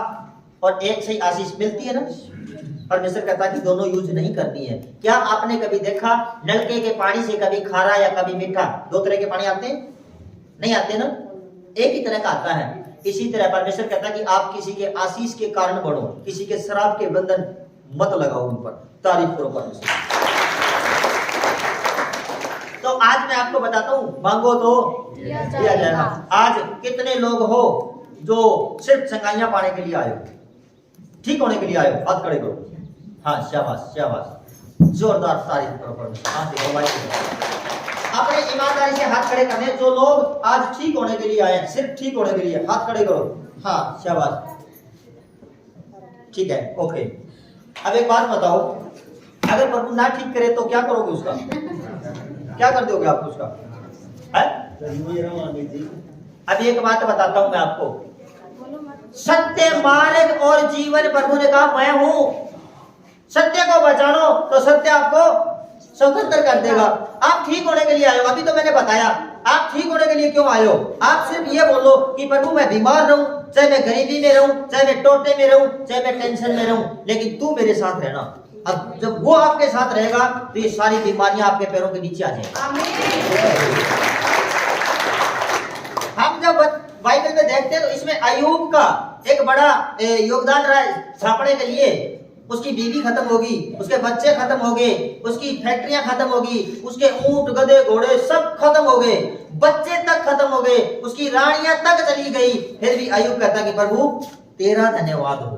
और एक से आशीष मिलती है ना? परमेश्वर कहता कि दोनों यूज नहीं करनी है। क्या आपने कभी देखा नलके के पानी से कभी खारा या कभी मीठा, 2 तरह के पानी आते हैं? नहीं आते ना, एक ही तरह का आता है। इसी तरह परमेश्वर कहता कि आप किसी के आशीष के कारण बढ़ो, किसी के शराब के बंधन मत लगाओ उन पर। तारीफ करो परमेश्वर। तो आज मैं आपको बताता हूं, मांगो तो दिया जाएगा। आज कितने लोग हो जो सिर्फ चंगाइयां पाने के लिए आए हो, ठीक होने के लिए आए हो? हाथ खड़े करो। हाँ, शाबाश शाबाश, जोरदार तारीफ करो परमेश्वर। हाँ देखो भाई, अपने ईमानदारी से हाथ खड़े करने। जो लोग आज ठीक होने के लिए आए हैं, सिर्फ ठीक होने के लिए, हाथ खड़े करो। हाँ शाबाश, ठीक है, ओके। अब एक बात बताओ, अगर प्रभु ना ठीक करे तो क्या करोगे उसका? क्या कर दोगे आप उसका? अब एक बात बताता हूं मैं आपको, सत्य मार्ग और जीवन प्रभु ने कहा मैं हूं। सत्य को बचानो तो सत्य आपको स्वतंत्र कर देगा। आप ठीक होने के लिए आए हो, अभी तो मैंने बताया। आप ठीक होने के लिए क्यों आए हो? आप सिर्फ ये बोलो कि प्रभु मैं बीमार रहूं, चाहे मैं गरीबी में रहूं, चाहे मैं टोटे में रहूं, चाहे मैं टेंशन में रहूं, लेकिन तू मेरे साथ रहना। अब जब वो आपके साथ रहेगा तो ये सारी बीमारियां आपके पैरों के नीचे आ जाएंगी। हम जब बाइबल में देखते हैं तो इसमें अय्यूब का एक बड़ा योगदान रहा है छापने के लिए। उसकी बीवी खत्म होगी, उसके बच्चे खत्म हो गए, उसकी फैक्ट्रियां खत्म होगी, उसके ऊंट गधे घोड़े सब खत्म हो गए, बच्चे तक खत्म हो गए, उसकी रानियां तक चली गई। फिर भी अय्यूब कहता कि प्रभु तेरा धन्यवाद हो।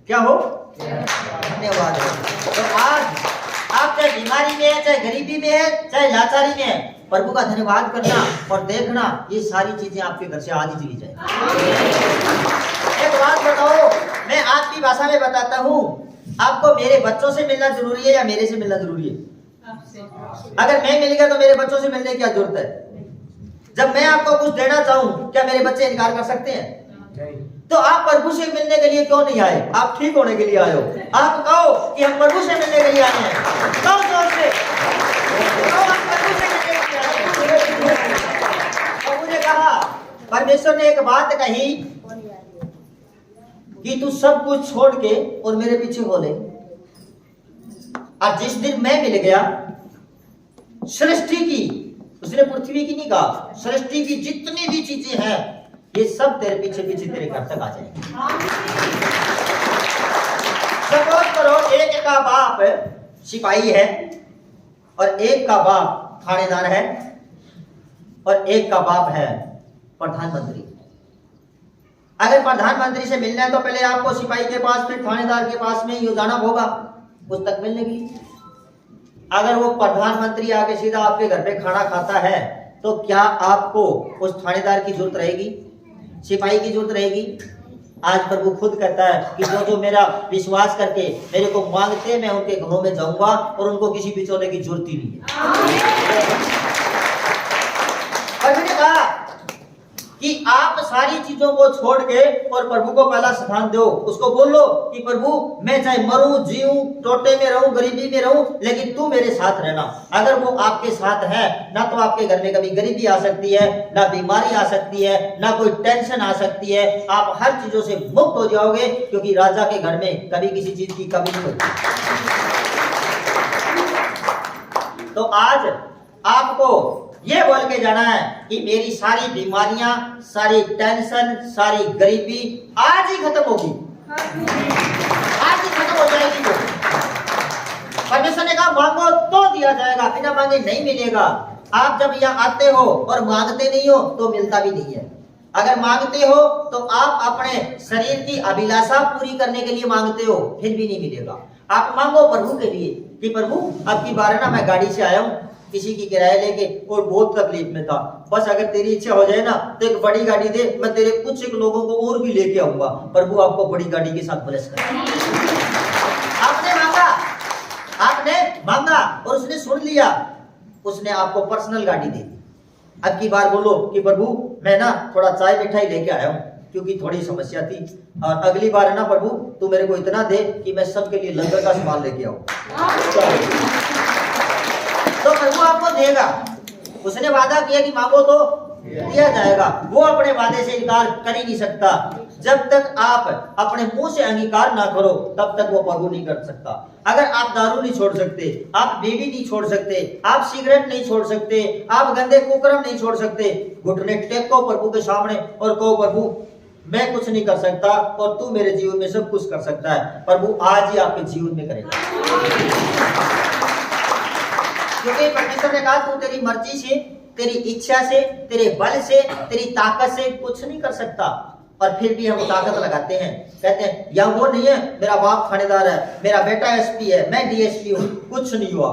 क्या हो? धन्यवाद हो। तो आज आप चाहे बीमारी में है, चाहे गरीबी में है, चाहे लाचारी में है, प्रभु का धन्यवाद करना और देखना ये सारी चीजें आपके घर से आज ही चली जाए। एक बात बताओ, मैं आपकी भाषा में बताता हूँ, आपको मेरे बच्चों से मिलना जरूरी है या मेरे से मिलना जरूरी है? आपसे। अगर मैं मिल गया तो मेरे बच्चों से मिलने की क्या जरूरत है? जब मैं आपको कुछ देना चाहूं, क्या मेरे बच्चे इनकार कर सकते हैं? तो आप प्रभु से मिलने के लिए क्यों नहीं आए? आप ठीक होने के लिए आए हो। आप कहो कि हम प्रभु से मिलने के लिए आए हैं। कहो जोर से, हम प्रभु से मिलने के लिए आए हैं। प्रभु ने कहा, परमेश्वर ने एक बात कही कि तू सब कुछ छोड़ के और मेरे पीछे हो ले। और जिस दिन मैं मिल गया, सृष्टि की, उसने पृथ्वी की नहीं कहा, सृष्टि की जितनी भी चीजें हैं ये सब तेरे पीछे पीछे तेरे घर तक आ जाएंगे। सपोज करो एक का बाप सिपाही है और एक का बाप थानेदार है और एक का बाप है प्रधानमंत्री। अगर प्रधानमंत्री से मिलना है तो पहले आपको सिपाही के पास फिर थानेदार के पास में ही जाना होगा उस तक मिलने के लिए। अगर वो प्रधानमंत्री आके सीधा आपके घर पे खाना खाता है तो क्या आपको उस थानेदार की जरूरत रहेगी? सिपाही की जरूरत रहेगी? आज प्रभु खुद कहता है कि जो मेरा विश्वास करके मेरे को मांगते हैं, मैं उनके घरों में जाऊंगा और उनको किसी बिचौले की जरूरत ही नहीं है। और मैंने कहा कि आप सारी चीजों को छोड़ के और प्रभु को पहला स्थान दो। उसको बोलो कि प्रभु मैं चाहे मरूं, जीऊं, टोटे में रहूं, गरीबी में रहूं, लेकिन तू मेरे साथ रहना। अगर वो आपके साथ है ना, तो आपके घर में कभी गरीबी आ सकती है, ना बीमारी आ सकती है, ना कोई टेंशन आ सकती है। आप हर चीजों से मुक्त हो जाओगे, क्योंकि राजा के घर में कभी किसी चीज की कमी नहीं होती। तो आज आपको ये बोल के जाना है कि मेरी सारी बीमारियां, सारी टेंशन, सारी गरीबी आज ही खत्म होगी, आज ही खत्म हो जाएगी। वो परमेश्वर ने कहा मांगो तो दिया जाएगा, बिना मांगे नहीं मिलेगा। आप जब यहाँ आते हो और मांगते नहीं हो तो मिलता भी नहीं है। अगर मांगते हो तो आप अपने शरीर की अभिलाषा पूरी करने के लिए मांगते हो, फिर भी नहीं मिलेगा। आप मांगो प्रभु के लिए कि प्रभु अब की बार ना मैं गाड़ी से आया हूँ, किसी की किराया लेके और बहुत तकलीफ में था, बस अगर तेरी इच्छा हो जाए ना तो एक बड़ी गाड़ी दे, मैं तेरे कुछ एक लोगों को और भी लेके आऊंगा। प्रभु आपको बड़ी गाड़ी के साथ ब्लेस करे। आपने मांगा और उसने सुन लिया, उसने आपको पर्सनल गाड़ी दे दी। अब की बार बोलो कि प्रभु मैं ना थोड़ा चाय मिठाई लेके आया हूँ, क्योंकि थोड़ी समस्या थी, और अगली बार है ना प्रभु तू मेरे को इतना दे कि मैं सबके लिए लंगर का सामान लेके आऊं। तो प्रभु आपको देगा। उसने वादा किया कि मांगो तो दिया जाएगा। वो अपने वादे से इनकार कर ही नहीं सकता। जब तक आप अपने मुंह से अंगीकार ना करो तब तक वो प्रभु नहीं कर सकता। अगर आप दारू नहीं छोड़ सकते, आप बीड़ी नहीं छोड़ सकते, आप सिगरेट नहीं छोड़ सकते, आप गंदे कुकर्म नहीं छोड़ सकते, घुटने टेको प्रभु के सामने और कहो प्रभु मैं कुछ नहीं कर सकता और तू मेरे जीवन में सब कुछ कर सकता है। प्रभु आज ही आपके जीवन में करेगा, क्योंकि परमेश्वर ने कहा तू तेरी मर्जी से, तेरी इच्छा से, तेरे बल से, तेरी ताकत से कुछ नहीं कर सकता। और फिर भी हम ताकत लगाते हैं, कहते हैं या वो नहीं है, मेरा बाप थानेदार है, मेरा बेटा एसपी है, मैं डीएसपी हूँ, कुछ नहीं हुआ।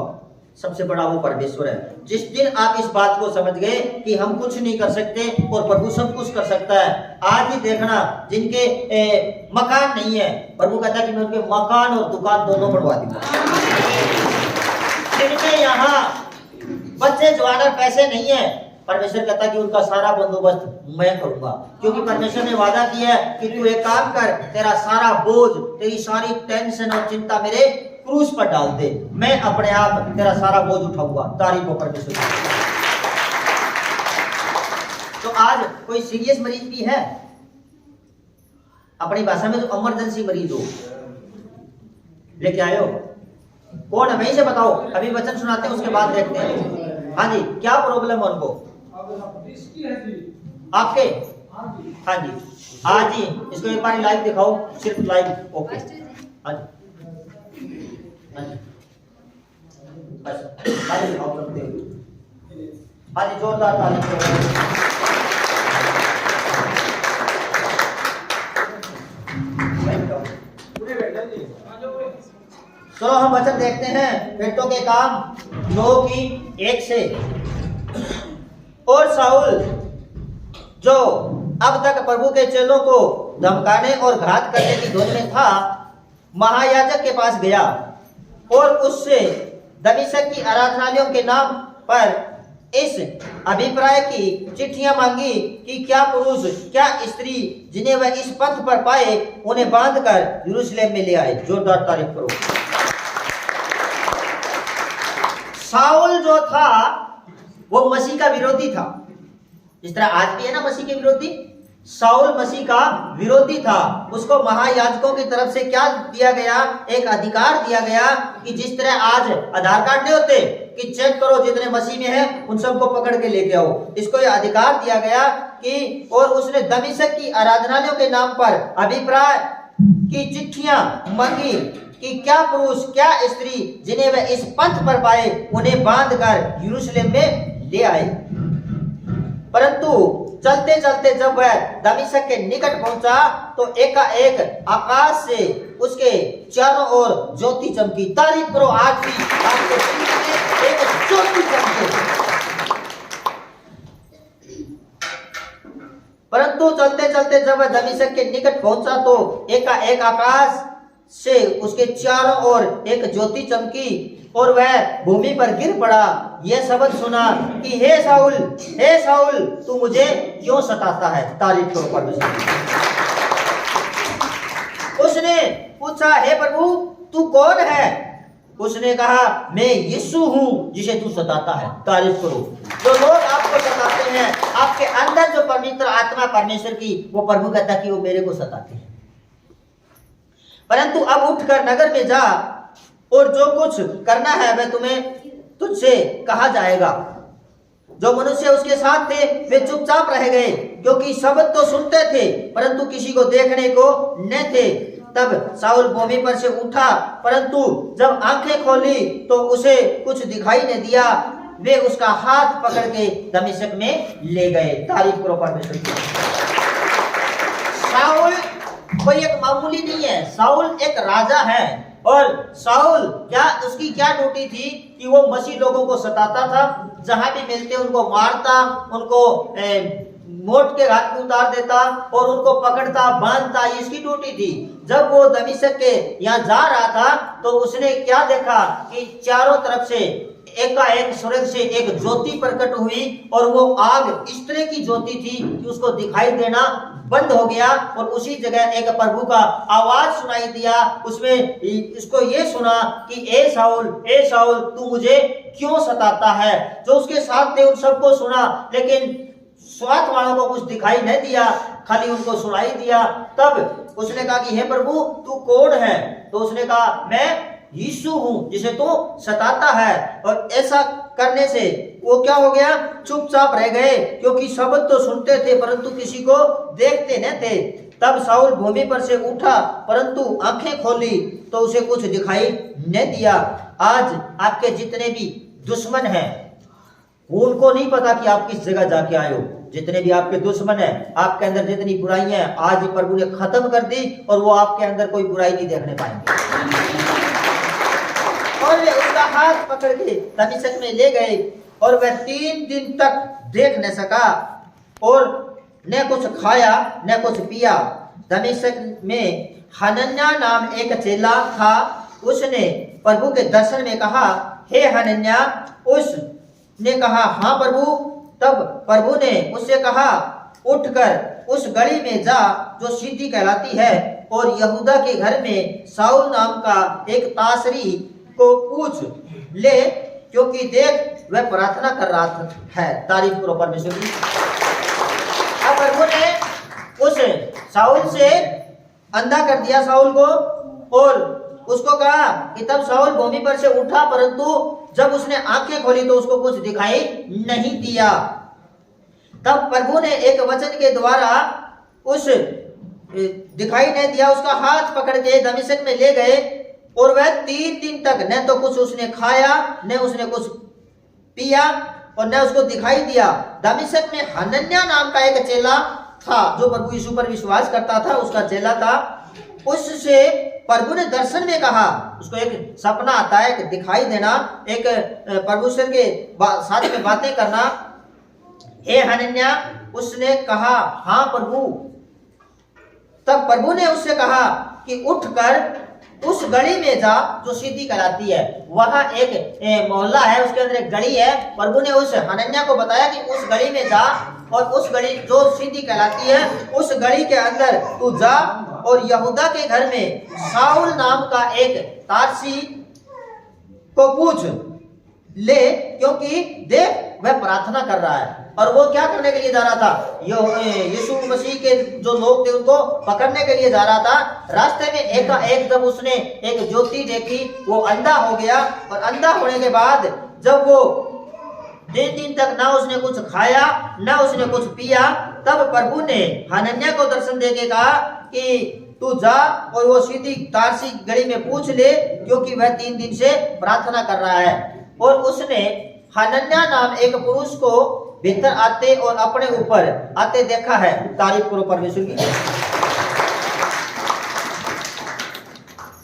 सबसे बड़ा वो परमेश्वर है। जिस दिन आप इस बात को समझ गए कि हम कुछ नहीं कर सकते और प्रभु सब कुछ कर सकता है, आज ही देखना जिनके मकान नहीं है, प्रभु कहता है कि मैं उनके मकान और दुकान दोनों बढ़वा दूंगा। जिनके यहाँ बच्चे जवान पैसे नहीं है, परमेश्वर कहता है कि उनका सारा बंदोबस्त मैं करूंगा, क्योंकि परमेश्वर ने वादा किया है कि तू एक काम कर, तेरा सारा बोझ, तेरी सारी टेंशन और चिंता मेरे क्रूस पर डाल दे, मैं अपने आप तेरा सारा बोझ उठाऊंगा। तारीफ हो परमेश्वर। तो आज कोई सीरियस मरीज भी है, अपनी भाषा में तो इमरजेंसी मरीज हो, लेके आए हो, कौन है वहीं से बताओ, अभी वचन सुनाते हैं उसके बाद देखते हैं। हाँ जी, क्या प्रॉब्लम है उनको? आपके? हाँ जी, आज ही इसको एक बार लाइव दिखाओ, सिर्फ लाइव। ओके, हाँ जी, हाँ जी, बस लाइव दिखाओ सब देख। हाँ जी, जोरदार ताली। तो हम वचन देखते हैं बेटों के काम 9:1 से। और शाऊल जो अब तक प्रभु के चेलों को धमकाने और घात करने की धुन में था, महायाजक के पास गया और उससे दमिश्क की आराधनालयों के नाम पर इस अभिप्राय की चिट्ठियां मांगी कि क्या पुरुष क्या स्त्री जिन्हें वह इस पथ पर पाए उन्हें बांधकर यरूशलेम में ले आए। जोरदार तारीफ करो। शाऊल जो था वो मसीह का विरोधी था, जिस तरह आज भी है ना मसीह के विरोधी। शाऊल मसीह का विरोधी था। उसको महायाजकों की तरफ से क्या दिया गया? एक अधिकार दिया गया कि जिस तरह आज आधार कार्ड नहीं होते कि चेक करो जितने मसीह में है उन सबको पकड़ के लेके आओ, इसको यह अधिकार दिया गया कि, और उसने दमिश्क की आराधनालयों के नाम पर अभिप्राय की चिट्ठियां मांगी कि क्या पुरुष क्या स्त्री जिन्हें वह इस पंथ पर पाए उन्हें बांधकर यरूशलेम में ले आए। परंतु चलते चलते जब वह दमिश्क के निकट पहुंचा तो एकाएक आकाश से उसके चारों ओर ज्योति चमकी। तारीफ करो, आज भी आपके जिंदगी में एक ज्योति चमके। परंतु चलते चलते जब वह दमिश्क के निकट पहुंचा तो एकाएक आकाश से उसके चारों ओर एक ज्योति चमकी और वह भूमि पर गिर पड़ा। यह शब्द सुना कि हे साउल तू मुझे क्यों सताता है। तारीफ करो परमेश्वर की। उसने पूछा, हे प्रभु तू कौन है? उसने कहा, मैं यीशु हूं जिसे तू सताता है। तारीफ करो। जो लोग आपको सताते हैं, आपके अंदर जो पवित्र आत्मा परमेश्वर की, वो प्रभु कहता कि वो मेरे को सताते हैं। परंतु अब उठकर नगर में जा और जो कुछ करना है वह तुम्हें तुझसे कहा जाएगा। जो मनुष्य उसके साथ थे वे चुपचाप रह गए, क्योंकि शब्द तो सुनते थे परंतु किसी को देखने को न थे। तब शाऊल भूमि पर से उठा, परंतु जब आंखें खोली तो उसे कुछ दिखाई न दिया। वे उसका हाथ पकड़ के दमिश्क में ले गए। तारीफ करो परमेश्वर की। शाऊल कोई एक मामूली नहीं है, शाऊल एक राजा है। और शाऊल उसकी क्या ड्यूटी थी कि वो मसीह लोगों को सताता था, जहां भी मिलते उनको मारता, उनको मोट के घाट में उतार देता और उनको पकड़ता, बांधता। इसकी ड्यूटी थी। जब वो दमिश्क के यहाँ जा रहा था तो उसने क्या देखा कि चारों तरफ से एकाएक स्वर्ग से एक ज्योति प्रकट हुई और वो आग इस तरह की ज्योति थी कि उसको दिखाई देना बंद हो गया। और उसी जगह एक प्रभु का आवाज सुनाई दिया। उसमें इसको ये सुना कि ए शाऊल तू मुझे क्यों सताता है। जो उसके साथ थे उन सबको सुना, लेकिन स्वार्थ वालों को कुछ दिखाई नहीं दिया, खाली उनको सुनाई दिया। तब उसने कहा कि हे प्रभु तू कौन है? तो उसने कहा, मैं यीशु हूं जिसे तू सताता है। और ऐसा करने से वो क्या हो गया? चुपचाप रह गए, क्योंकि शब्द तो सुनते थे परंतु किसी को देखते न थे। तब शाऊल भूमि पर से उठा, परंतु आंखें खोली तो उसे कुछ दिखाई न दिया। आज आपके जितने भी दुश्मन हैं, उनको नहीं पता कि आप किस जगह जाके आए हो। जितने भी आपके दुश्मन हैं, आपके अंदर जितनी बुराइयां हैं, आज प्रभु ने खत्म कर दी और वो आपके अंदर कोई बुराई नहीं देखने पाएंगे। और वे उसका हाथ पकड़ के दमिश्क में ले गए और वह 3 दिन तक देख न सका और न कुछ खाया न कुछ पिया। दमिश्क में हनन्याह नाम एक चेला था। उसने प्रभु के दर्शन में कहा, हे हनन्याह। उसने कहा, हाँ प्रभु। तब प्रभु ने उससे कहा, उठकर उस गली में जा जो सीधी कहलाती है और यहूदा के घर में शाऊल नाम का एक तासरी को पूछ ले, क्योंकि देख वह प्रार्थना कर रहा है। तारीफ करो परमेश्वर की। अब प्रभु ने उस शाऊल से अंधा कर दिया शाऊल को और उसको कहा कि तब शाऊल भूमि पर से उठा, परंतु जब उसने आंखें खोली तो उसको कुछ दिखाई नहीं दिया। तब प्रभु ने एक वचन के द्वारा उस दिखाई नहीं दिया, उसका हाथ पकड़ के दमिश्क में ले गए और वह 3 दिन तक न तो कुछ उसने खाया न उसने कुछ पिया और न उसको दिखाई दिया। दमिश्क में हनन्याह नाम का एक चेला था जो प्रभु यीशु पर विश्वास करता था, उसका चेला था। उससे प्रभु ने दर्शन में कहा, उसको एक सपना आता है, एक दिखाई देना, एक परमेश्वर के साथ में बातें करना। हे हनन्याह। उसने कहा, हाँ प्रभु। तब प्रभु ने उससे कहा कि उठकर उस गली में जा जो सीधी कहलाती है। वहां एक मोहल्ला है, उसके अंदर एक गली है। प्रभु ने उस हनन्याह को बताया कि उस गली में जा और उस गली जो सीधी कहलाती है उस गली के अंदर तू जा और यहूदा के घर में शाऊल नाम का एक तारसी को पूछ ले, क्योंकि देख वह प्रार्थना कर रहा है। और वो क्या करने के लिए जा रहा था? यीशु मसीह के जो लोग थे उनको पकड़ने के लिए जा रहा था। रास्ते में एक जब उसने एक ज्योति देखी, वो अंधा हो गया और अंधा होने के बाद जब वो 3 दिन तक ना उसने कुछ खाया ना उसने कुछ पिया, तब प्रभु ने हनन्याह को दर्शन देके कहा कि तू जा और वो सीधी तारसी गली में पूछ ले, क्योंकि वह 3 दिन से प्रार्थना कर रहा है। और उसने हनन्याह नाम एक पुरुष को भीतर आते और अपने ऊपर आते देखा है। तारीफ करो परमेश्वर की।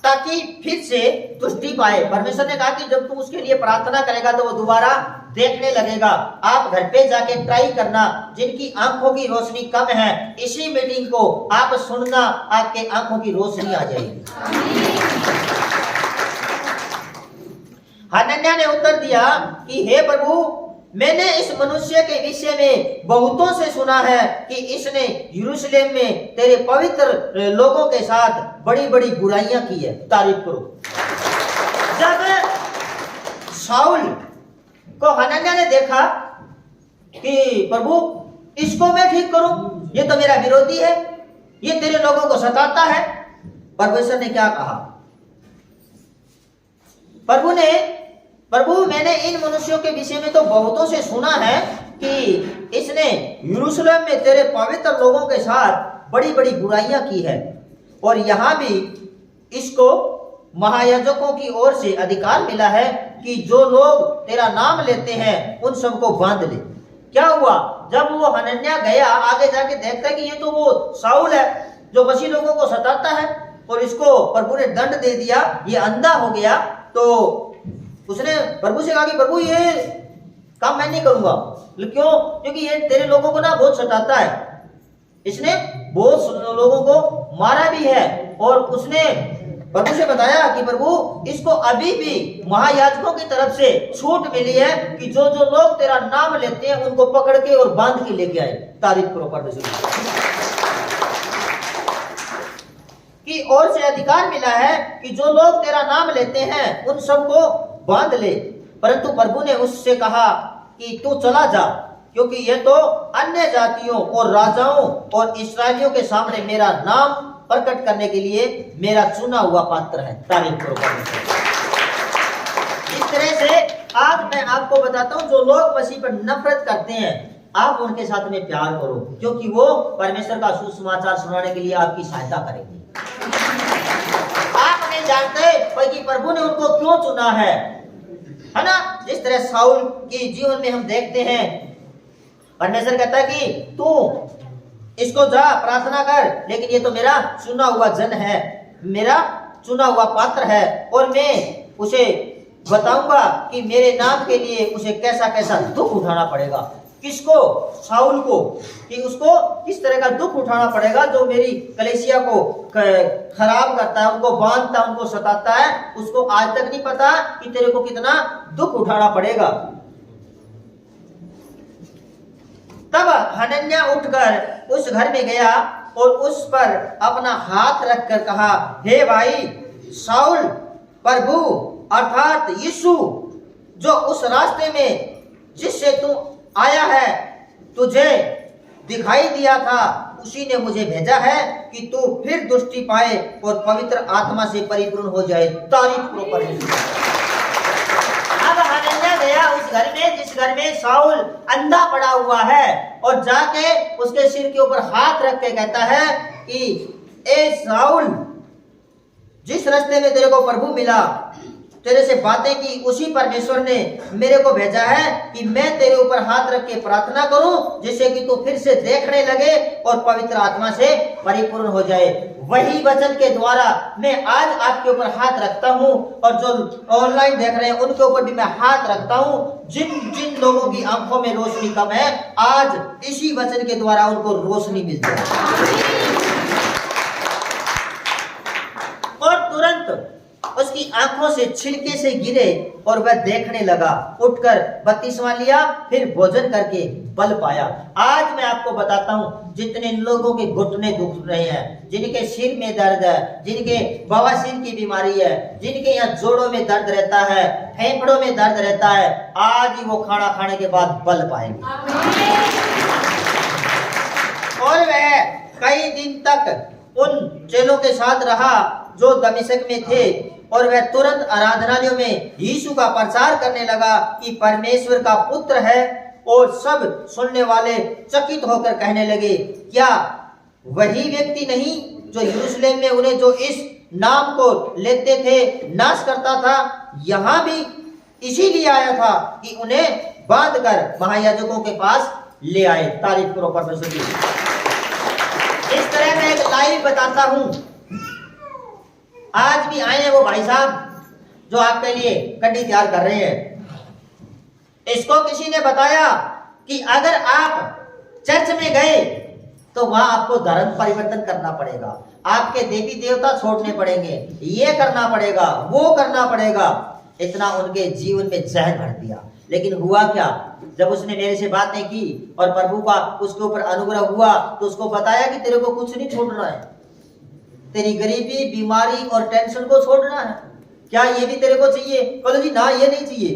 ताकि फिर से दृष्टि पाए। परमेश्वर ने कहा कि जब तू उसके लिए प्रार्थना करेगा तो वो दोबारा देखने लगेगा। आप घर पे जाके ट्राई करना, जिनकी आंखों की रोशनी कम है, इसी मीटिंग को आप सुनना, आपके आंखों की रोशनी आ जाएगी। हनन्याह ने उत्तर दिया कि हे प्रभु, मैंने इस मनुष्य के विषय में बहुतों से सुना है कि इसने यरूशलेम में तेरे पवित्र लोगों के साथ बड़ी बड़ी बुराइयां की है। तारीफ करो। जब शाऊल को हनन्याह ने देखा कि प्रभु इसको मैं ठीक करूं, ये तो मेरा विरोधी है, ये तेरे लोगों को सताता है। परमेश्वर ने क्या कहा? प्रभु मैंने इन मनुष्यों के विषय में तो बहुतों से सुना है कि इसने यरूशलेम में तेरे पवित्र लोगों के साथ बड़ी बड़ी बुराइयां की है, और यहां भी इसको महायाजकों की ओर से अधिकार मिला है कि जो लोग तेरा नाम लेते हैं उन सबको बांध ले। क्या हुआ? जब वो हनन्याह गया, आगे जाके देखता है कि ये तो वो शाऊल है जो मसीह लोगों को सताता है, और इसको प्रभु ने दंड दे दिया, ये अंधा हो गया। तो उसने प्रभु से कहा कि प्रभु ये काम मैं नहीं करूंगा। क्यों? क्योंकि ये तेरे लोगों को ना बहुत सताता है, इसने बहुत लोगों को मारा भी है। और उसने प्रभु से बताया कि प्रभु इसको अभी भी महायाजकों की तरफ से छूट मिली है कि जो जो लोग तेरा नाम लेते हैं उनको पकड़ के और बांध के लेके आए। तारीफ करो परमेश्वर की ओर से अधिकार मिला है कि जो लोग तेरा नाम लेते हैं उन सबको बांध ले। परंतु प्रभु ने उससे कहा कि तू चला जा, क्योंकि ये तो अन्य जातियों और राजाओं और इस्राएलियों के सामने मेरा नाम प्रकट करने के लिए मेरा चुना हुआ पात्र है। तारीफ करो। इस तरह से आज मैं आपको बताता हूं, जो लोग मसीह पर नफरत करते हैं आप उनके साथ में प्यार करो, क्योंकि वो परमेश्वर का सुसमाचार सुनाने के लिए आपकी सहायता करेंगे। आप नहीं जानते कि प्रभु ने उनको क्यों चुना है ना? जिस तरह शाऊल के जीवन में हम देखते हैं, परमेश्वर कहता है कि तू इसको जा प्रार्थना कर, लेकिन ये तो मेरा चुना हुआ जन है, मेरा चुना हुआ पात्र है, और मैं उसे बताऊंगा कि मेरे नाम के लिए उसे कैसा कैसा दुख उठाना पड़ेगा। किसको? शाऊल को, कि उसको किस तरह का दुख उठाना पड़ेगा जो मेरी कलीसिया को खराब करता है, उनको बांधता है, उनको सताता है। उसको आज तक नहीं पता कि तेरे को कितना दुख उठाना पड़ेगा। तब हनन्याह उठकर उस घर में गया और उस पर अपना हाथ रखकर कहा, हे भाई शाऊल, प्रभु अर्थात यीशु जो उस रास्ते में जिससे तू आया है तुझे दिखाई दिया था, उसी ने मुझे भेजा है कि तू फिर दृष्टि पाए और पवित्र आत्मा से परिपूर्ण हो जाए। तारीफ करो परमेश्वर। अब हनन्याह गया उस घर में जिस घर में शाऊल अंधा पड़ा हुआ है, और जाके उसके सिर के ऊपर हाथ रख के कहता है कि ए शाऊल, जिस रास्ते में तेरे को प्रभु मिला, तेरे से बातें की, उसी परमेश्वर ने मेरे को भेजा है कि मैं तेरे ऊपर हाथ रख के प्रार्थना करूं, जिससे कि तू फिर से देखने लगे और पवित्र आत्मा से परिपूर्ण हो जाए। वही वचन के द्वारा मैं आज आपके ऊपर हाथ रखता हूं, और जो ऑनलाइन देख रहे हैं उनके ऊपर भी मैं हाथ रखता हूं। जिन जिन लोगों की आंखों में रोशनी कम है, आज इसी वचन के द्वारा उनको रोशनी मिल जाए। और तुरंत उसकी आंखों से छिलके से गिरे और वह देखने लगा। उठकर बपतिस्मा लिया, फिर भोजन करके बल पाया। आज मैं आपको बताता हूं, जितने लोगों के घुटने दुख रहे हैं, जिनके सिर में दर्द है, जिनके बवासीर की बीमारी है, जिनके यहाँ जोड़ों में दर्द रहता है, फेफड़ों में दर्द रहता है, आज ही वो खाना खाने के बाद बल पाएंगे। और वह कई दिन तक उन चेलों के साथ रहा जो दमिश्क में थे, और वह तुरंत आराधनालयों में यीशु का प्रचार करने लगा कि परमेश्वर का पुत्र है। और सब सुनने वाले चकित होकर कहने लगे, क्या वही व्यक्ति नहीं जो यरूशलेम में उन्हें जो इस नाम को लेते थे नाश करता था? यहाँ भी इसीलिए आया था कि उन्हें बांध कर महायाजकों के पास ले आए। तारीफ करो परमेश्वर की। इस तरह मैं एक लाइव बताता हूं आज भी आए हैं वो भाई साहब जो आपके लिए कड्डी तैयार कर रहे हैं। इसको किसी ने बताया कि अगर आप चर्च में गए तो वहां आपको धर्म परिवर्तन करना पड़ेगा, आपके देवी देवता छोड़ने पड़ेंगे, ये करना पड़ेगा, वो करना पड़ेगा। इतना उनके जीवन में जहर भर दिया। लेकिन हुआ क्या, जब उसने मेरे से बातें की और प्रभु का उसके ऊपर अनुग्रह हुआ तो उसको बताया कि तेरे को कुछ नहीं छोड़ना है, तेरी गरीबी, बीमारी और टेंशन को छोड़ना है। क्या ये भी तेरे को चाहिए? बोलो जी ना, ये नहीं चाहिए।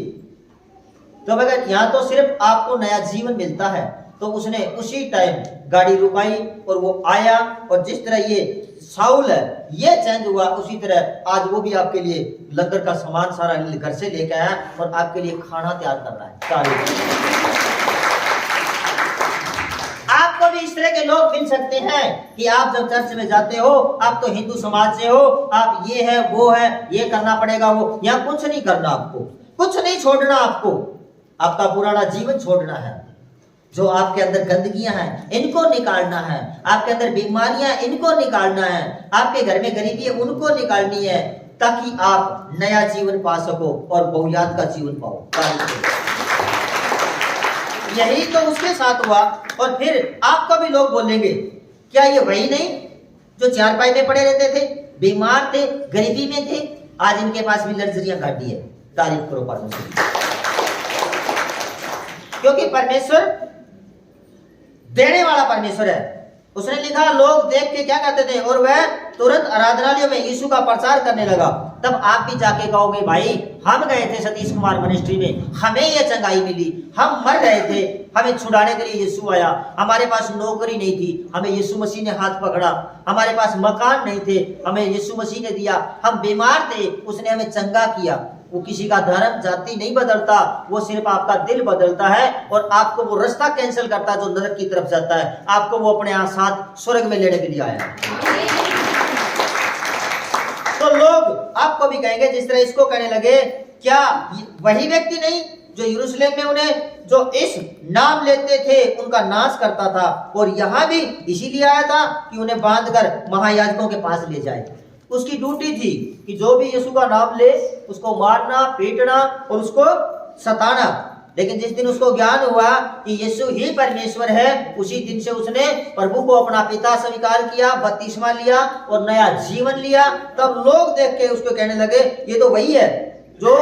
तो अगर यहाँ तो सिर्फ आपको नया जीवन मिलता है, तो उसने उसी टाइम गाड़ी रुकाई और वो आया। और जिस तरह ये साउल है ये चेंज हुआ, उसी तरह आज वो भी आपके लिए लंगर का सामान सारा घर से लेकर आया और आपके लिए खाना तैयार कर रहा है। आपको भी इस तरह के लोग मिल सकते हैं कि आप जब चर्च में जाते हो, आप तो हिंदू समाज से हो, आप ये है वो है, ये करना पड़ेगा, वो यहाँ कुछ नहीं करना, आपको कुछ नहीं छोड़ना, आपको आपका पुराना जीवन छोड़ना है। जो आपके अंदर गंदगियां हैं इनको निकालना है, आपके अंदर बीमारियां इनको निकालना है, आपके घर में गरीबी है उनको निकालनी है, ताकि आप नया जीवन पा सको और बहुयात का जीवन पाओ। यही तो उसके साथ हुआ। और फिर आपको भी लोग बोलेंगे, क्या ये वही नहीं जो चारपाई में पड़े रहते थे, बीमार थे, गरीबी में थे, आज इनके पास भी लग्जरियां गाड़ी है। तारीफ करो परमेश्वर, क्योंकि परमेश्वर देने वाला परमेश्वर है। उसने लिखा, लोग देख के क्या कहते थे, और वह तुरंत आराधनालयों में यीशु का प्रचार करने लगा। तब आप भी जाके कहोगे, भाई हम गए थे सतीश कुमार मिनिस्ट्री में, हमें ये चंगाई मिली, हम मर रहे थे, हमें छुड़ाने के लिए यीशु आया, हमारे पास नौकरी नहीं थी, हमें यीशु मसीह ने हाथ पकड़ा, हमारे पास मकान नहीं थे, हमें यीशु मसीह ने दिया, हम बीमार थे, उसने हमें चंगा किया। वो किसी का धर्म जाति नहीं बदलता, वो सिर्फ आपका दिल बदलता है और आपको वो रास्ता कैंसिल करता है जो नरक की तरफ जाता है, आपको वो अपने यहाँ साथ स्वर्ग में लेने के लिए आया। तो लोग आपको भी कहेंगे, जिस तरह इसको कहने लगे, क्या वही व्यक्ति नहीं जो यरूशलेम में उन्हें जो इस नाम लेते थे उनका नाश करता था, और यहाँ भी इसीलिए आया था कि उन्हें बांधकर महायाजकों के पास ले जाए। उसकी ड्यूटी थी कि जो भी यीशु का नाम ले उसको मारना, पीटना और उसको सताना। लेकिन जिस दिन उसको ज्ञान हुआ कि यीशु ही परमेश्वर है, उसी दिन से उसने प्रभु को अपना पिता स्वीकार किया, बपतिस्मा लिया और नया जीवन लिया। तब लोग देख के उसको कहने लगे, ये तो वही है जो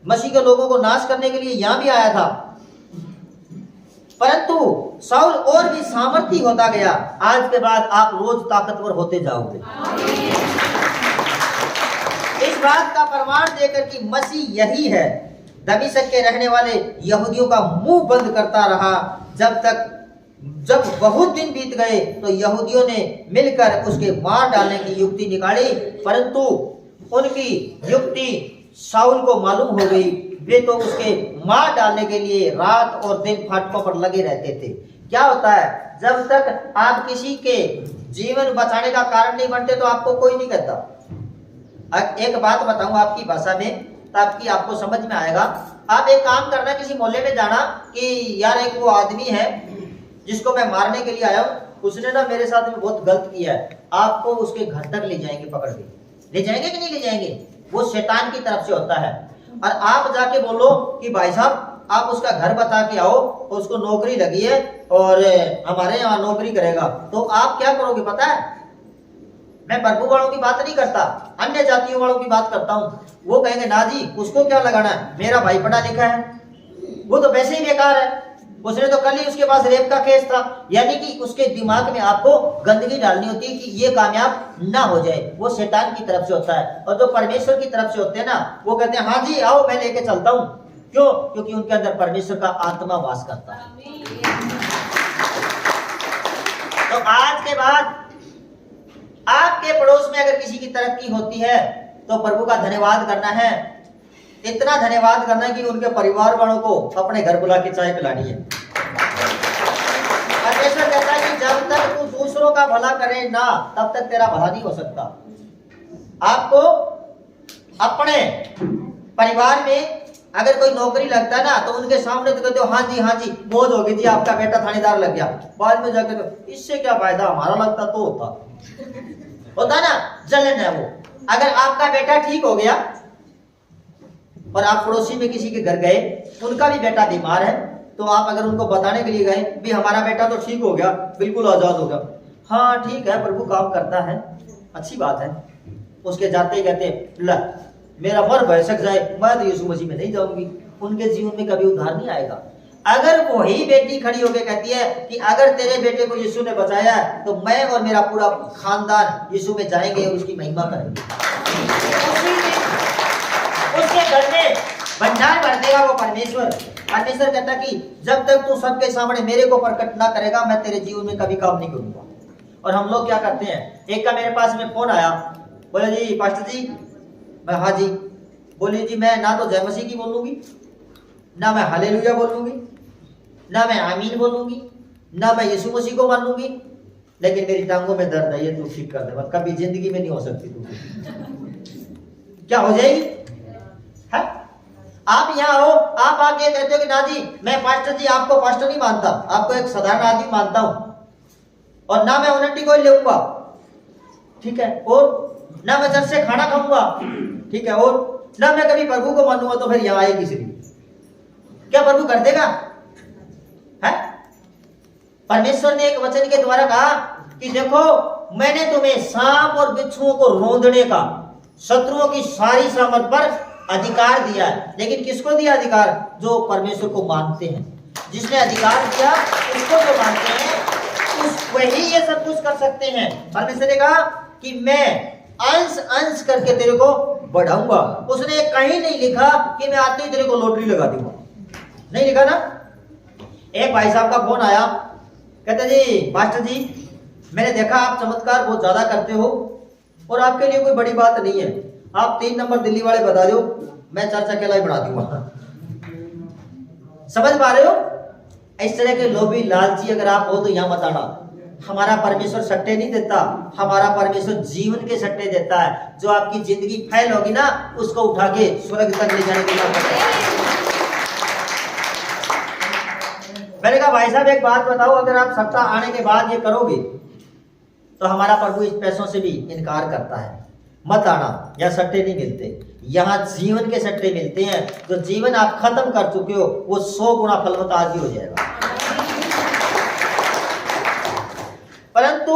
मसीह के लोगों को नाश करने के लिए यहाँ भी आया था। परंतु साउल और भी सामर्थी होता गया। आज के बाद आप रोज ताकतवर होते जाओगे। इस बात का प्रमाण देकर कि मसीह यही है। दमिश्क के रहने वाले यहूदियों का मुंह बंद करता रहा जब बहुत दिन बीत गए तो यहूदियों ने मिलकर उसके मार डालने की युक्ति निकाली, परंतु उनकी युक्ति साउल को मालूम हो गई। वे तो उसके मार डालने के लिए रात और दिन फाटकों पर लगे रहते थे। क्या होता है, जब तक आप किसी के जीवन बचाने का कारण नहीं बनते तो आपको कोई नहीं कहता। एक बात बताऊं आपकी भाषा में, ताकि आपको समझ में आएगा। आप एक काम करना, किसी मोहल्ले में जाना कि यार एक वो आदमी है जिसको मैं मारने के लिए आया हूँ, उसने ना मेरे साथ में बहुत गलत किया है। आपको उसके घर तक ले जाएंगे, पकड़ के ले जाएंगे कि नहीं ले जाएंगे, वो शैतान की तरफ से होता है। और आप जाके बोलो कि भाई साहब आप उसका घर बता के आओ, उसको नौकरी लगी है और हमारे यहाँ नौकरी करेगा, तो आप क्या करोगे पता है? मैं प्रभु वालों की बात नहीं करता, अन्य जातियों वालों की बात करता हूँ। वो कहेंगे ना जी उसको क्या लगाना है, मेरा भाई पढ़ा लिखा है, वो तो वैसे ही बेकार है, उसने तो कल ही उसके पास रेप का केस था। यानी कि उसके दिमाग में आपको गंदगी डालनी होती है कि ये कामयाब ना हो जाए। वो शैतान की तरफ से होता है। और जो परमेश्वर की तरफ से होते हैं ना, वो कहते हैं हाँ जी आओ मैं लेके चलता हूँ। क्यों? क्योंकि उनके अंदर परमेश्वर का आत्मा वास करता है। तो आज के बाद आपके पड़ोस में अगर किसी की तरक्की होती है तो प्रभु का धन्यवाद करना है। इतना धन्यवाद करना है कि उनके परिवार वालों को अपने घर बुला के चाय पिलानी है। परमेश्वर कहता है कि जब तक तू दूसरों का भला करे ना, तब तक तेरा भला नहीं हो सकता। आपको अपने परिवार में अगर कोई नौकरी लगता है ना, तो उनके सामने तो कहते हो हाँ जी मौज होगी जी, आपका बेटा थानेदार लग गया। बाद में जाकर इससे क्या फायदा, हमारा लगता तो होता ना, जलन है वो। अगर आपका बेटा ठीक हो गया और आप पड़ोसी में किसी के घर गए, उनका भी बेटा बीमार है, तो आप अगर उनको बताने के लिए गए भी हमारा बेटा तो ठीक हो गया, बिल्कुल आजाद हो गया, हाँ ठीक है प्रभु काम करता है, अच्छी बात है, उसके जाते ही कहते हैं ला मेरा मर भैसक जाए, मैं तो यीशु मसीह में नहीं जाऊंगी, उनके जीवन में कभी उद्धार नहीं आएगा। अगर वही बेटी खड़ी होकर कहती है कि अगर तेरे बेटे को यीशु ने बचाया तो मैं और मेरा पूरा खानदान यीशु में जाएंगे और उसकी महिमा करेंगे, उसके घर में भंडार भर देगा वो परमेश्वर। परमेश्वर कहता कि जब तक तू सबके सामने मेरे को प्रकट ना करेगा मैं तेरे जीवन में कभी काम नहीं करूंगा। और हम लोग क्या करते हैं, एक का मेरे पास में फोन आया, बोले जी पास्टर जी, मैं हाँ जी, बोले जी मैं ना तो जय मसीह की बोलूंगी, ना मैं हालेलुया बोलूंगी, ना मैं आमीन बोलूंगी, ना मैं यीशु मसीह को मानूंगी, लेकिन मेरी टांगों में दर्द है, ये तू ठीक कर दे, कभी जिंदगी में नहीं हो सकती तू। क्या हो जाएगी है? आप यहाँ हो, आप आके कहते हो कि ना जी मैं पास्टर जी आपको पास्टर नहीं मानता, आपको एक साधारण आदमी मानता हूं, और ना मैं उन्नति को लेऊंगा, ठीक है, और ना मैं चर्च से खाना खाऊंगा, ठीक है, और ना मैं कभी प्रभु को मानूंगा, तो फिर यहाँ आए किसी लिए क्या प्रभु कर देगा है? परमेश्वर ने एक वचन के द्वारा कहा कि देखो मैंने तुम्हें सांप और बिच्छुओं को रौंदने का, शत्रुओं की सारी सामर्थ पर अधिकार दिया है। लेकिन किसको दिया अधिकार? जो परमेश्वर को मानते हैं। जिसने अधिकार दिया उसको जो मानते हैं उस वही ये सब कुछ कर सकते हैं। परमेश्वर ने कहा कि मैं अंश अंश करके तेरे को बढ़ाऊंगा। उसने कहीं नहीं लिखा कि मैं आते ही तेरे को लॉटरी लगा दूंगा, नहीं लिखा ना। एक भाई साहब का फोन आया, कहते जी मास्टर जी मैंने देखा आप चमत्कार बहुत ज्यादा करते हो और आपके लिए कोई बड़ी बात नहीं है, आप 3 नंबर दिल्ली वाले बता दो, मैं चर्च अकेला ही बना दूंगा। समझ पा रहे हो? इस तरह के लोभी लालची अगर आप हो तो यहां मत आना। हमारा परमेश्वर सट्टे नहीं देता, हमारा परमेश्वर जीवन के सट्टे देता है। जो आपकी जिंदगी फैल होगी ना उसको उठा के स्वर्ग तक ले जाने के लिए। मैंने कहा भाई साहब एक बात बताओ, अगर आप सट्टा आने के बाद ये करोगे तो हमारा प्रभु इस पैसों से भी इनकार करता है, मत आना, यहाँ सट्टे नहीं मिलते, यहाँ जीवन के सट्टे मिलते हैं। जो जीवन आप खत्म कर चुके हो वो 100 गुना फलवत आज ही हो जाएगा। परंतु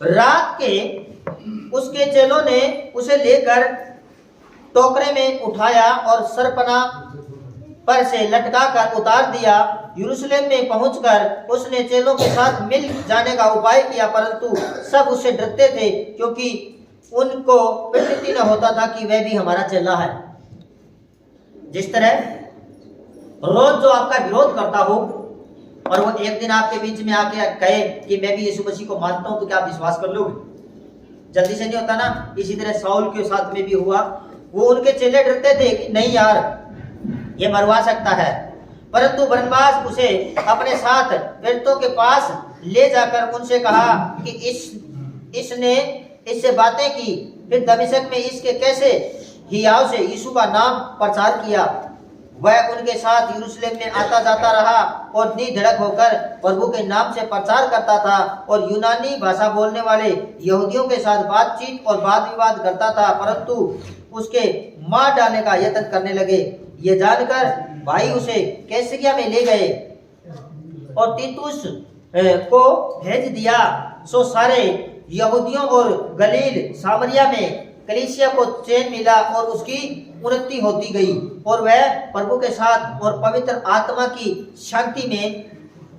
रात के उसके चेलों ने उसे लेकर टोकरे में उठाया और सरपना पर से लटका कर उतार दिया। यरूशलेम में पहुंचकर उसने चेलों के साथ मिल जाने का उपाय किया, परंतु सब उससे डरते थे क्योंकि उनको प्रतीति न होता था कि वह भी हमारा चेला है। जिस तरह रोज जो आपका विरोध करता हो और वो एक दिन आपके बीच में आके कहे कि मैं भी यीशु मसीह को मानता हूं, तो क्या आप विश्वास कर लोगे? जल्दी से नहीं होता ना। इसी तरह साउल के साथ में भी हुआ, वो उनके चेले डरते थे कि नहीं यार ये मरवा सकता है, परंतु बरनबास उसे अपने साथ प्रेरितों के पास ले जाकर उनसे कहा कि इसने इससे बातें की, फिर दमिश्क में इसके कैसे हियाव से यीशु का नाम प्रचार किया। वह उनके साथ यरूशलेम में आता जाता रहा और निधड़क होकर प्रभु के नाम से प्रचार करता था और यूनानी भाषा बोलने वाले यहूदियों के साथ बातचीत और वाद विवाद करता था, परंतु उसके मार डालने का यत्न करने लगे। ये जानकर भाई उसे कैसरिया में ले गए और तीतुस को भेज दिया। सो सारे यहूदियों और गलील सामरिया में कलीसिया को चैन मिला और उसकी उन्नति होती गई और वह प्रभु के साथ और पवित्र आत्मा की शांति में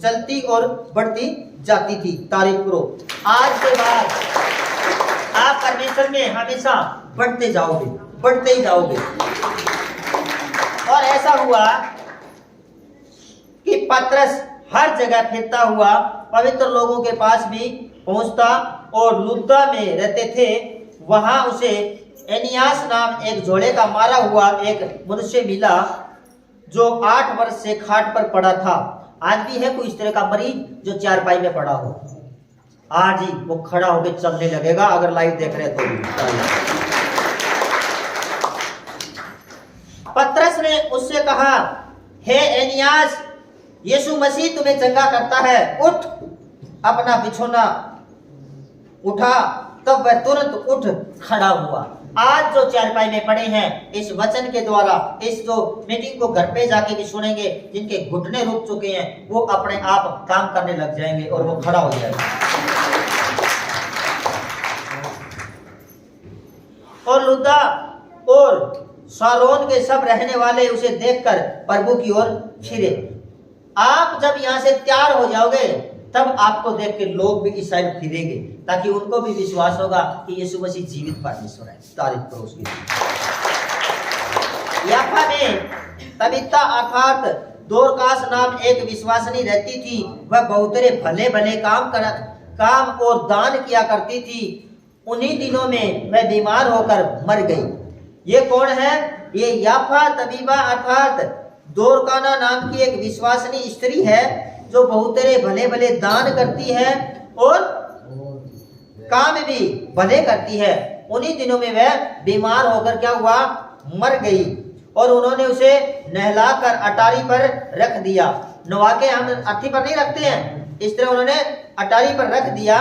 चलती और बढ़ती जाती थी। तारीफ करो। आज के बाद आप परमेश्वर में हमेशा बढ़ते जाओगे, बढ़ते ही जाओगे। और ऐसा हुआ कि पतरस हर जगह फिरता हुआ पवित्र लोगों के पास भी पहुंचता और लुद्दा में रहते थे। वहां उसे एनियास नाम एक जोड़े का मारा हुआ एक मनुष्य मिला जो 8 वर्ष से खाट पर पड़ा था। आज भी है कोई इस तरह का मरीज जो चारपाई में पड़ा हो? आज ही वो खड़ा होकर चलने लगेगा। अगर लाइव देख रहे तो पतरस ने उससे कहा, हे एनियास, यीशु मसीह तुम्हें चंगा करता है, उठ, अपना बिछौना उठा तब वह तुरंत उठ खड़ा हुआ। आज जो चारपाई में पड़े हैं, इस वचन के द्वारा इस जो मीटिंग को घर पे जाके भी सुनेंगे, जिनके घुटने रुक चुके हैं वो अपने आप काम करने लग जाएंगे और वो खड़ा हो जाएगा। और लुद्दा और शारोन के सब रहने वाले उसे देखकर प्रभु की ओर फिरे। आप जब यहाँ से तैयार हो जाओगे तब आपको देख के लोग भी इस साइड फिरेंगे, ताकि उनको भी विश्वास होगा कि यीशु मसीह जीवित परमेश्वर है। तारीफ करो उसकी। याफा में तबीता अर्थात दोरकास नाम एक विश्वासनी रहती थी। वह बहुतरे भले भले काम और दान किया करती थी। उन्हीं दिनों में वह बीमार होकर मर गई। ये कौन है? ये याफा तबीबा अर्थात दोरकाना नाम की एक विश्वासनी स्त्री है, जो बहुतरे भले भले दान करती है और काम भी भले करती है। उन्हीं दिनों में वह बीमार होकर क्या हुआ? मर गई। और उन्होंने उसे नहलाकर अटारी पर रख दिया। नवा के हम अर्थी पर नहीं रखते हैं, इस तरह उन्होंने अटारी पर रख दिया।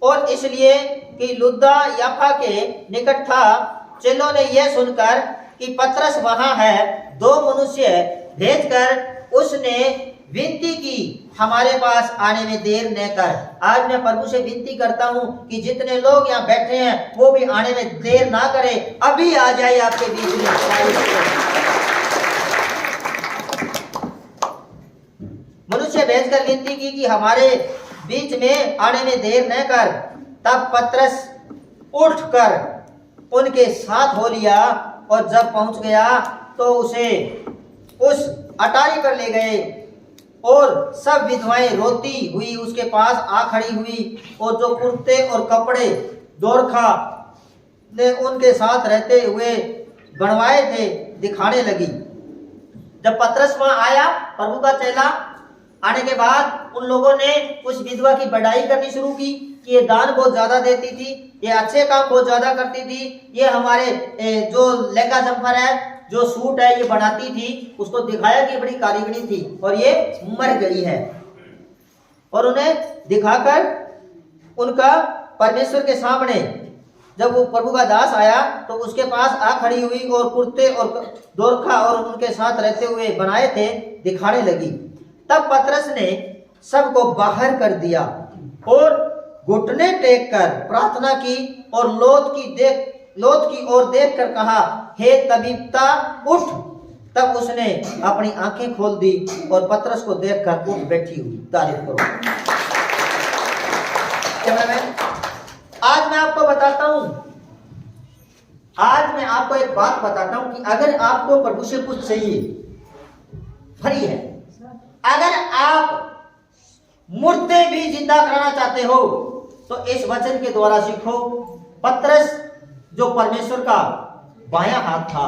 और इसलिए कि लुद्दा याफा के निकट था। चेलों ने यह सुनकर कि पतरस वहां है, दो मनुष्य भेजकर उसने विनती की, हमारे पास आने में देर न कर। आज मैं प्रभु से विनती करता हूं कि जितने लोग यहाँ बैठे हैं वो भी आने में देर ना करे, अभी आ जाए आपके बीच में। मनुष्य भेजकर विनती की कि हमारे बीच में आने में देर न कर। तब पतरस उठकर उनके साथ हो लिया और जब पहुंच गया तो उसे उस अटारी पर ले गए। और सब विधवाएं रोती हुई उसके पास आ खड़ी हुई, और जो कुर्ते और कपड़े दोरखा ने उनके साथ रहते हुए बनवाए थे दिखाने लगी। जब पतरस वहां आया, प्रभु का चेला, आने के बाद उन लोगों ने उस विधवा की बड़ाई करनी शुरू की कि ये दान बहुत ज्यादा देती थी, ये अच्छे काम बहुत ज्यादा करती थी, ये हमारे जो लहंगा जम्फर है, जो सूट है, ये बनाती थी। उसको दिखाया कि बड़ी कारीगरी थी और ये मर गई है। और उन्हें दिखाकर उनका परमेश्वर के सामने जब वो प्रभु का दास आया तो उसके पास आ खड़ी हुई और कुर्ते और दोरखा और उनके साथ रहते हुए बनाए थे दिखाने लगी। तब पतरस ने सबको बाहर कर दिया और घुटने टेक कर प्रार्थना की और लोथ की ओर देखकर कहा, हे तबीता उठ। तब उसने अपनी आंखें खोल दी और पतरस को देखकर उठ बैठी हुई। तारीफ करो। आज मैं आपको बताता हूं, आज मैं आपको एक बात बताता हूं कि अगर आपको प्रभु से कुछ चाहिए, फ्री है। अगर आप मुर्दे भी जिंदा कराना चाहते हो तो इस वचन के द्वारा सीखो। पतरस जो परमेश्वर का बायां हाथ था,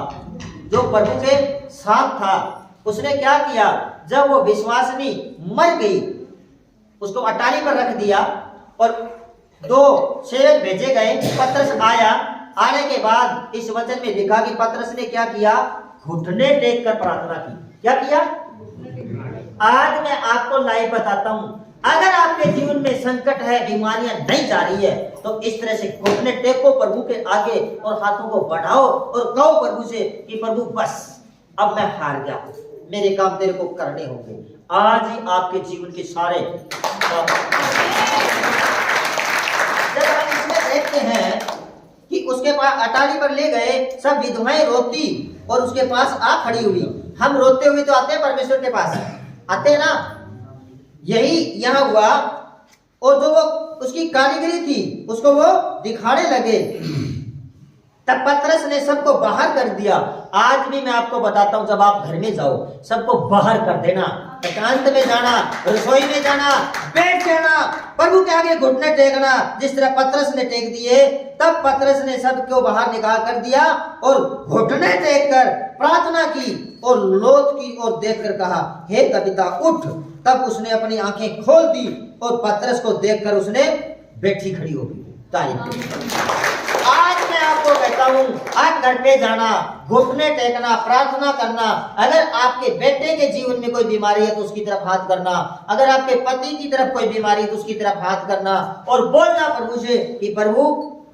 जो प्रभु के साथ था, उसने क्या किया? जब वो विश्वासनी मर गई, उसको अटारी पर रख दिया और दो सेवक भेजे गए। पतरस आया, आने के बाद इस वचन में लिखा कि पतरस ने क्या किया? घुटने टेक कर प्रार्थना की। क्या किया? आज मैं आपको लाइव बताता हूं, अगर आपके जीवन में संकट है, बीमारियां नहीं जा रही है, तो इस तरह से घुटने टेको प्रभु के आगे और हाथों को बढ़ाओ और कहो प्रभु से कि प्रभु बस अब मैं हार गया, मेरे काम तेरे को करने होंगे। आज ही आपके जीवन के सारे जब हम इसमें देखते हैं कि उसके पास अटारी पर ले गए, सब विधवाएं रोती और उसके पास आ खड़ी हुई। हम रोते हुए तो आते हैं परमेश्वर के पास, आते हैं ना? यही यहां हुआ। और जो वो उसकी कारीगरी थी उसको वो दिखाने लगे। तब पतरस ने सबको बाहर कर दिया। आज भी मैं आपको बताता हूं, जब आप घर में जाओ सबको बाहर कर देना, एकांत में जाना, रसोई में जाना, बैठ जाना, प्रभु के आगे घुटने टेकना, जिस तरह पतरस ने टेक दिए। तब पतरस ने सबको बाहर निकाल कर दिया और घुटने टेक कर प्रार्थना की और लोथ की ओर देखकर कहा, हे तबीता उठ। तब उसने अपनी आंखें खोल दी और पतरस को देखकर उसने बैठी खड़ी हो गई। तारीफ। आज मैं मैं आपको कहता हूँ, आज घर पे जाना, घुटने टेकना, प्रार्थना करना। अगर आपके बेटे के जीवन में कोई बीमारी है तो उसकी तरफ हाथ करना, अगर आपके पति की तरफ कोई बीमारी है तो उसकी तरफ हाथ करना और बोलना प्रभु से कि प्रभु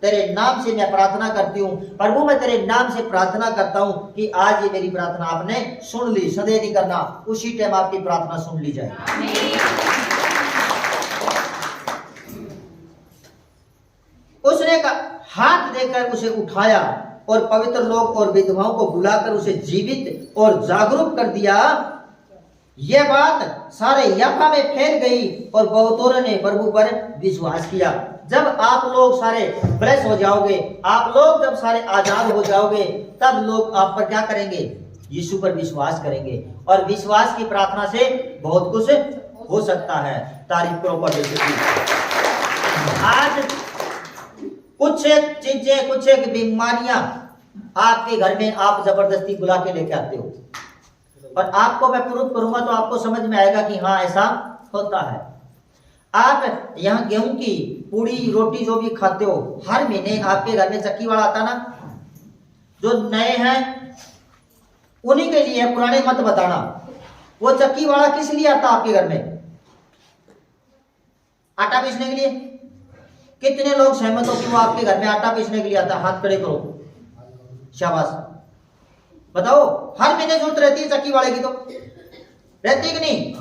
तेरे नाम से मैं प्रार्थना करती हूँ, प्रभु मैं तेरे नाम से प्रार्थना करता हूँ कि आज ये मेरी प्रार्थना आपने सुन ली। सदैव नहीं करना, उसी टाइम आपकी प्रार्थना सुन ली जाए। उसने हाथ देकर उसे उठाया और पवित्र लोग और विधवाओं को बुलाकर उसे जीवित और जागरूक कर दिया। यह बात सारे याफा में फैल गई और बहुतों ने प्रभु पर विश्वास किया। जब आप लोग सारे ब्लेस हो जाओगे, आप लोग जब सारे आजाद हो जाओगे, तब लोग आप पर क्या करेंगे? यीशु पर विश्वास करेंगे। और विश्वास की प्रार्थना से बहुत कुछ हो सकता है। तारीफ करो परमेश्वर की। आज कुछ एक चीजें, कुछ एक बीमारियां आपके घर में आप जबरदस्ती बुला के लेके आते हो, और आपको मैं प्रूफ करूंगा तो आपको समझ में आएगा कि हाँ ऐसा होता है। आप यहाँ गेहूं की पूड़ी रोटी जो भी खाते हो, हर महीने आपके घर में चक्की वाला आता ना। जो नए हैं उन्हीं के लिए, पुराने मत बताना। वो चक्की वाला किस लिए आता आपके घर में? आटा पीसने के लिए। कितने लोग सहमत हो कि वो आपके घर में आटा पीसने के लिए आता? हाथ खड़े करो, शाबाश। बताओ, हर महीने जरूरत रहती है चक्की वाले की, तो रहती कि नहीं?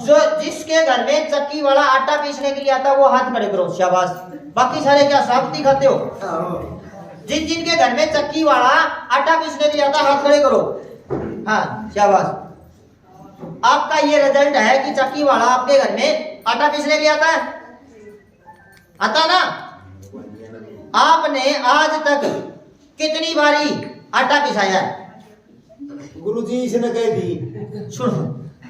जो जिसके घर में चक्की वाला आटा पीसने के लिए आता वो हाथ खड़े करो, शाबाश। बाकी सारे क्या साबती खाते हो? जिन जिनके घर में चक्की वाला आटा पीसने के लिए आता हाथ खड़े करो। हाँ, शाबाश। आपका ये रिजल्ट है कि चक्की वाला आपके घर में आटा पीसने के लिए आता है, आता ना? आपने आज तक कितनी बारी आटा पिसाया है? गुरुजी इसने कह दी। सुनो,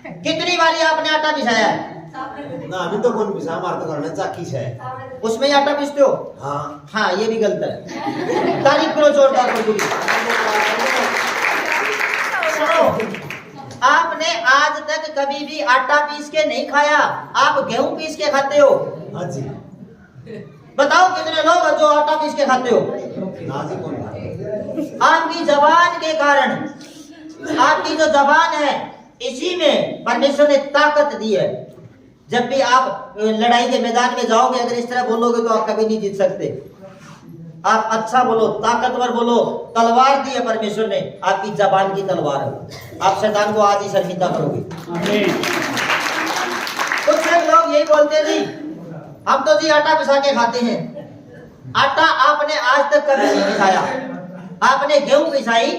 कितनी बारी आपने आटा पिसाया है? ना अभी तो कौन पिसा, हमारे तो करना चाकी से है। उसमें ही आटा पीसते हो? हाँ हाँ, ये भी गलत है। तारीफ करो जोरदार कर। सुनो, आपने आज तक कभी भी आटा पीस के नहीं खाया, आप गेहूं पीस के खाते हो। हाँ जी। बताओ कितने लोग जो आटा पीस के खाते हो? ना जी, कौन? आपकी जबान के कारण, आपकी जो जबान है इसी में परमेश्वर ने ताकत दी है। जब भी आप लड़ाई के मैदान में जाओगे, अगर इस तरह बोलोगे तो आप कभी नहीं जीत सकते। आप अच्छा बोलो, ताकतवर बोलो। तलवार दी है परमेश्वर ने, आपकी जबान की तलवार है। आप शैतान को आज ही शर्मिंदा करोगे। कुछ लोग यही बोलते जी, हम तो जी आटा पिसा के खाते हैं। आटा आपने आज तक कभी नहीं पिसाया। आपने गेहूं पिसाई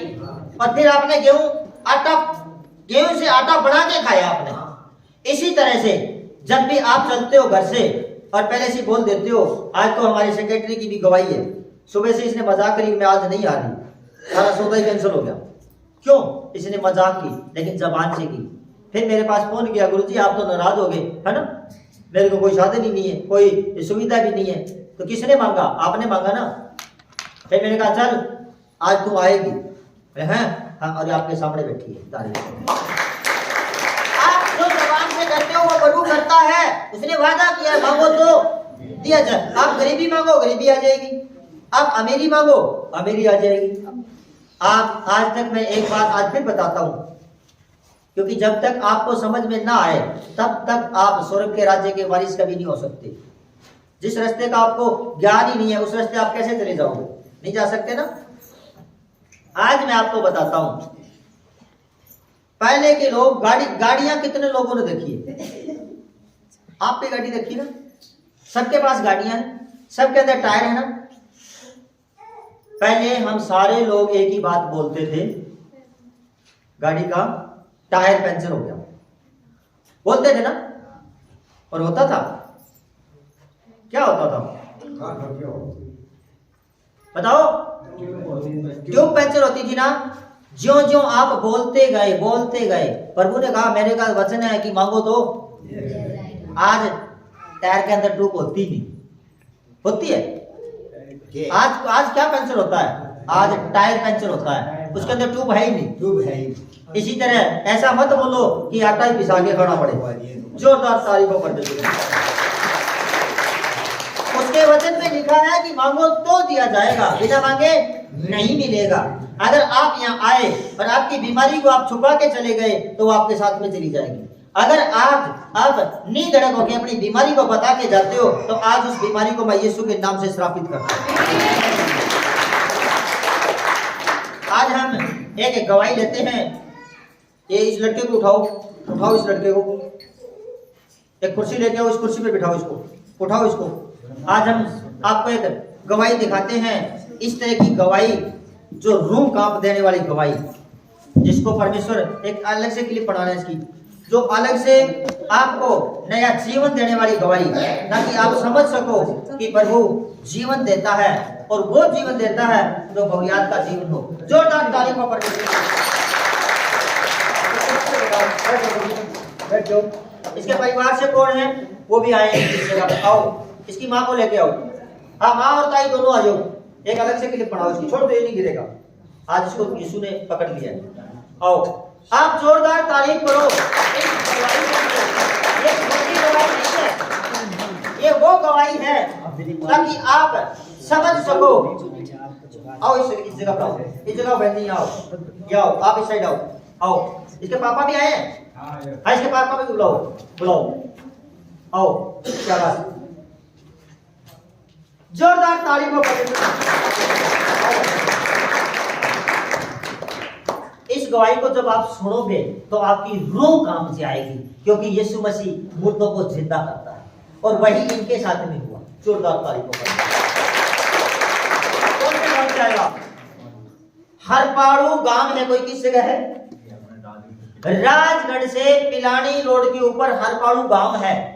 और फिर आपने गेहूं से आटा बना के खाया आपने। इसी तरह से जब भी आप चलते हो घर से और पहले से बोल देते हो, आज तो हमारी सेक्रेटरी की भी गवाही है, सुबह से इसने मजाक करी, मैं आज नहीं आ रही, सारा सौदा ही कैंसिल हो गया। क्यों? इसने मजाक की, लेकिन जबान से की। फिर मेरे पास फोन किया, गुरुजी आप तो नाराज हो गए, है ना? मेरे को कोई साधन ही नहीं है, कोई सुविधा भी नहीं है। तो किसने मांगा? आपने मांगा ना। फिर मैंने कहा चल आज तुम आएगी। हाँ, और आपके सामने बैठी है। आप जो जबान से करते हो वो प्रभु करता है। उसने वादा किया, मांगो तो दिया जाए। आप गरीबी मांगो, गरीबी आ जाएगी। आप अमीरी मांगो, अमीरी आ जाएगी। आप आज तक मैं एक बात आज फिर बताता हूं, क्योंकि जब तक आपको समझ में ना आए तब तक आप स्वर्ग के राज्य के वारिस कभी नहीं हो सकते। जिस रास्ते का आपको ज्ञान ही नहीं है, उस रास्ते आप कैसे चले जाओगे? नहीं जा सकते ना। आज मैं आपको बताता हूं, पहले के लोग गाड़ियां कितने लोगों ने देखी है? आपने गाड़ी देखी ना? सबके पास गाड़ियां हैं, सबके अंदर टायर है ना। पहले हम सारे लोग एक ही बात बोलते थे, गाड़ी का टायर पंचर हो गया, बोलते थे ना। और होता था क्या? होता था बताओ? ट्यूब पंचर होती थी ना। ज्यों ज्यों आप बोलते गए, प्रभु ने कहा, मेरे का वचन है कि मांगो तो। आज टायर के अंदर ट्यूब होती नहीं, होती है? आज क्या पंचर होता है? आज टायर पंचर होता है, उसके अंदर ट्यूब है ही नहीं। ट्यूब है ही। इसी तरह ऐसा मत बोलो कि आटा ही पिसा के खाना पड़े। जोरदार तारीफों कर देते। उसके वचन में लिखा है कि मांगो तो दिया जाएगा, बिना मांगे नहीं मिलेगा। अगर आप यहाँ आए और आपकी बीमारी को आप छुपा के चले गए तो वो आपके साथ में चली जाएगी। अगर आप नीधड़क होकर अपनी बीमारी को बता के जाते हो तो आज उस बीमारी को मैं यीशु के नाम से श्रापित करता हूं। आज हम एक गवाही लेते हैं। ये इस लड़के को उठाओ इस लड़के को, एक कुर्सी लेके आओ, इस कुर्सी पे बिठाओ इसको, उठाओ इसको। आज हम आपको एक गवाही दिखाते हैं, इस तरह की गवाही जो रूह कांप देने वाली गवाही, जिसको परमेश्वर एक अलग से क्लिप बनाना है इसकी, जो अलग से आपको नया जीवन देने वाली गवाही, ताकि आप समझ सको कि प्रभु जीवन देता है और वो जीवन देता है जो बहुयात का जीवन हो। जोरदार तारीफ हो परमेश्वर। इसके परिवार से कौन है वो भी आए इस जगह पे। आओ, इसकी माँ को लेके आओ। हाँ, माँ और ताई दोनों आ जाओ। एक अलग से क्लिप पढ़ाओ इसकी, छोड़ दो, ये नहीं गिरेगा। आज इसको यीशु ने पकड़ लिया है। आओ, आप जोरदार तारीफ करो। ये छोटी गवाही नहीं है, ये वो गवाही है ताकि आप समझ सको। आओ इस जगह पर आओ, इस जगह बैठ नहीं, आओ ये आओ, आप इस साइड आओ। आओ, इसके पापा भी आए हैं। हाँ, इसके पापा भी बुलाओ। आओ, क्या बात, जोरदार तारीफ हो। इस गवाही को जब आप सुनोगे तो आपकी रूह काम से आएगी, क्योंकि यीशु मसीह मुर्दों को जिंदा करता है और वही इनके साथ में हुआ। जोरदार तारीफ हो। कौन से गांव से आएगा? हरपाड़ू गांव है, कोई किस जगह है? राजगढ़ से पिलानी रोड के ऊपर हरपाड़ू गांव है।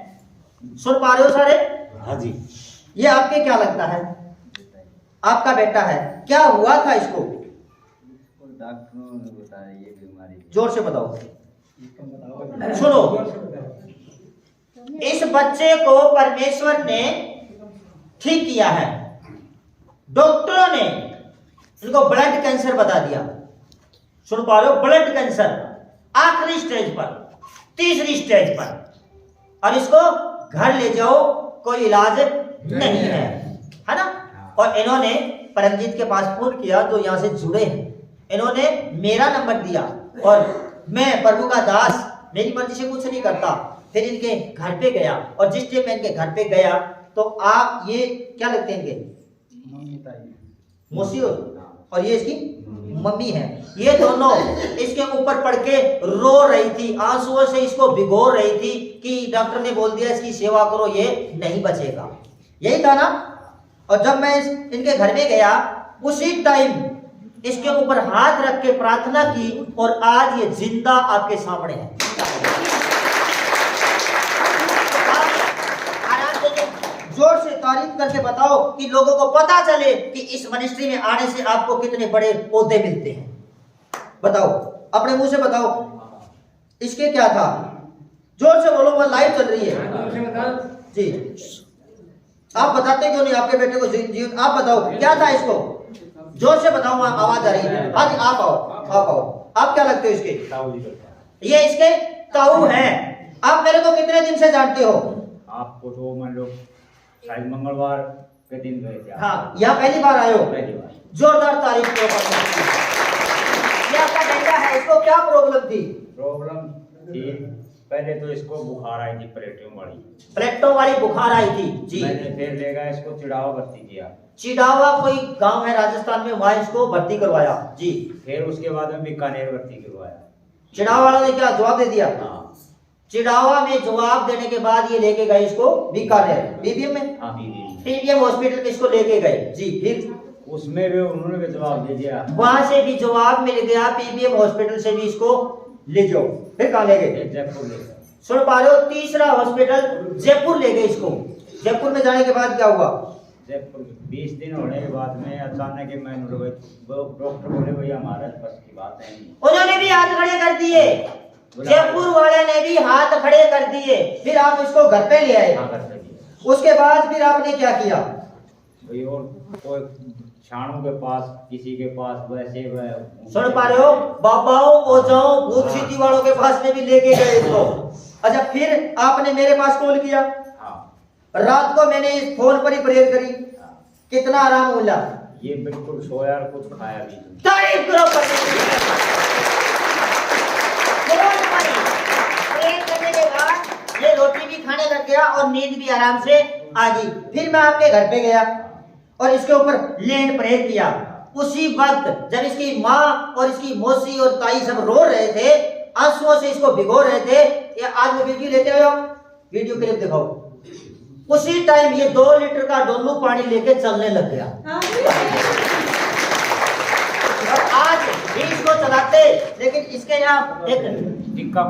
सुन पा रहे हो सारे? हाँ जी। ये आपके क्या लगता है? आपका बेटा है। क्या हुआ था इसको? डॉक्टरों ने बताया ये बीमारी। जोर से बताओ। सुनो, इस बच्चे को परमेश्वर ने ठीक किया है। डॉक्टरों ने इनको ब्लड कैंसर बता दिया। सुन पा रहे हो? ब्लड कैंसर आखिरी स्टेज पर, तीसरी स्टेज पर, और इसको घर ले जाओ, कोई इलाज नहीं है ना? और इन्होंने परमजीत के पास फोन किया जो यहाँ से जुड़े हैं। इन्होंने मेरा नंबर दिया और मैं प्रभु का दास, मेरी मर्जी से कुछ नहीं करता। फिर इनके घर पे गया और जिस टाइम मैं इनके घर पे गया तो आप ये क्या लगते हैं इनके? मौसी और ये इसकी मम्मी है। ये दोनों इसके ऊपर पड़ के रो रही थी, आंसुओं से इसको भिगो रही थी कि डॉक्टर ने बोल दिया इसकी सेवा करो, ये नहीं बचेगा। यही था ना? और जब मैं इनके घर में गया उसी टाइम इसके ऊपर हाथ रख के प्रार्थना की और आज ये जिंदा आपके सामने है। जोर से तारीफ करके बताओ कि लोगों को पता चले कि इस मिनिस्ट्री में आने से आपको कितने बड़े ओहदे मिलते हैं। बताओ, अपने मुंह से बताओ, इसके क्या था? जोर से बोलो, वो लाइव चल रही है जी। आप बताते क्यों नहीं आपके बेटे को जीवन? आप बताओ क्या था इसको? जोर से बताओ, आवाज आ रही है। हाँ जी, आप आओ। आप क्या लगते हो इसके? ये इसके ताऊ हैं। आप मेरे को कितने दिन से जानते हो? आपको तो मान लो शायद मंगलवार के दिन गए थे। हाँ, यहाँ पहली बार आए हो? पहली बार। जोरदार तारीफ करो। ये आपका बेटा है, इसको क्या प्रॉब्लम थी? प्रॉब्लम थी पहले तो इसको बुखार आई थी, प्लेटों वाली बुखार आई थी जी। मैंने फिर ले गया इसको चिड़ावा भर्ती किया। चिड़ावा कोई गांव है राजस्थान में, वहां इसको भर्ती करवाया जी। फिर उसके बाद में बीकानेर भर्ती करवाया। चिड़ावा वालों ने क्या जवाब दे दिया? हाँ, चिड़ावा में जवाब देने के बाद ये लेके गए इसको बीकानेर, पीबीएम में। हाँ, पीबीएम हॉस्पिटल में इसको लेके गए जी। फिर उसमें भी उन्होंने भी जवाब दे दिया। वहां से भी जवाब मिल गया, पीबीएम हॉस्पिटल से भी इसको ले जाओ। फिर कहाँ ले गए? जयपुर ले गए। सुन पा रहे हो? तीसरा हॉस्पिटल जयपुर ले गए इसको। जयपुर में जाने के बाद क्या हुआ? जयपुर 20 दिन होने के बाद में अचानक डॉक्टर बोले भैया हमारे बस की बात है नहीं। उन्होंने भी हाथ खड़े कर दिए, जयपुर वाले ने भी हाथ खड़े कर दिए। फिर आप इसको घर पे ले आए। उसके बाद फिर आपने क्या किया? भाई और कोई छाणों के पास, किसी के पास, वैसे सुन पा रहे हो? बाबाओं, ओझाओं, भूत सिद्धि वालों के पास में भी लेके गए इसको। अच्छा, फिर आपने मेरे पास कॉल किया। हाँ, रात को मैंने इस फोन पर ही प्रेयर करी, कितना आराम मिला। ये बिल्कुल सोया और कुछ खाया भी नहीं। तारीफ करो प्रेयर करने के बाद ये रोटी भी खाने लग गया और नींद भी आराम से आ गई। फिर मैं आपके घर पे गया और इसके ऊपर लैंड प्रेयर किया। उसी वक्त जब इसकी माँ और इसकी मौसी और ताई सब रो रहे थे, आंसुओं से इसको भिगो रहे थे, ये आज वो वीडियो लेते हो, वीडियो क्लिप दिखाओ। उसी टाइम ये 2 लीटर का डोलू पानी लेके चलने लग गया। और आज भी इसको चलाते, लेकिन इसके यहाँ एक टिक्का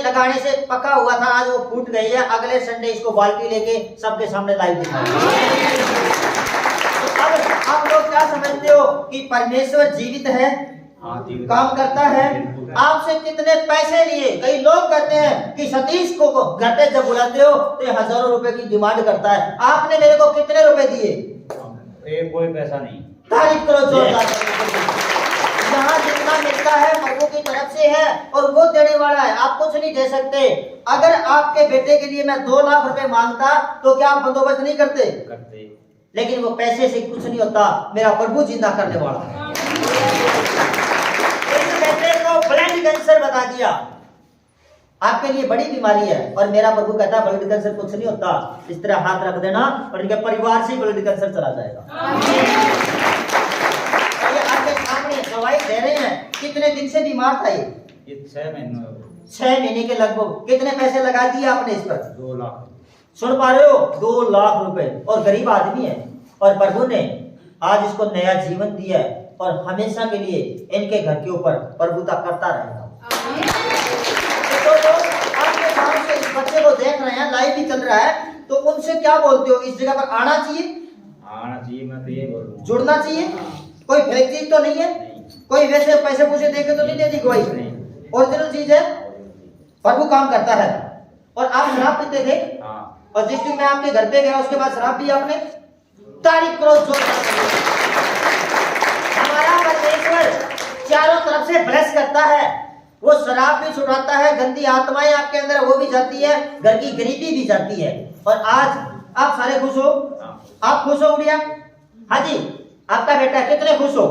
लगाने से पका हुआ था, आज वो फूट गई है। अगले संडे इसको बाल्टी लेके सबके सामने लाइव दिखाएंगे। अब आप लोग क्या समझते हो कि परमेश्वर जीवित है, काम करता है? आपसे कितने पैसे लिए? कई लोग कहते हैं कि सतीश को घर पे जब बुलाते हो तो ये हजारों रुपए की डिमांड करता है। आपने मेरे को कितने रुपए दिए? कोई पैसा नहीं। तारीफ करो जोरदार। यहाँ जितना मिलता है प्रभु की तरफ से है और वो देने वाला है, आप कुछ नहीं दे सकते। अगर आपके बेटे के लिए मैं 2 लाख रुपए मांगता तो क्या आप बंदोबस्त नहीं करते? लेकिन वो पैसे से कुछ नहीं होता, मेरा प्रभु जिंदा करने वाला है। इस बेटे को ब्लड कैंसर बता दिया, आपके लिए बड़ी बीमारी है, और मेरा प्रभु कहता है ब्लड कैंसर कुछ नहीं होता। इस तरह हाथ रख देना और इनके परिवार से ब्लड कैंसर चला जाएगा। ये आपके सामने दवाई दे रहे हैं। कितने दिन से बीमार था ये? 6 महीने के लगभग। कितने पैसे लगा दिए आपने इस पर? 2 लाख। सुन पा रहे हो? 2 लाख रुपए। और गरीब आदमी है, और प्रभु ने आज इसको नया जीवन दिया है और हमेशा के लिए इनके घर के ऊपर प्रभुता करता रहेगा। तो लोग आपके गांव से इस बच्चे को देख रहे हैं, लाइव भी चल रहा है, तो उनसे क्या बोलते हो? इस जगह पर आना चाहिए, मैं तो ये बोलूंगा, जुड़ना चाहिए। कोई फेक चीज तो नहीं है? कोई वैसे पैसे पूछे देके तो नहीं दे दी कोई? ओरिजिनल चीज है, प्रभु काम करता है। और आप शराब पीते थे, और जिस दिन मैं आपके घर पे गया उसके बाद शराब पी आपने? तारीफ करो जोरदार। हमारा परमेश्वर चारों तरफ से ब्लेस करता है, वो शराब भी छुड़ाता है, गंदी आत्माएं आपके अंदर वो भी जाती है, घर की गरीबी भी जाती है। और आज आप सारे खुश हो? आप खुश हो गुड़िया? हाँ जी, आपका बेटा कितने खुश हो?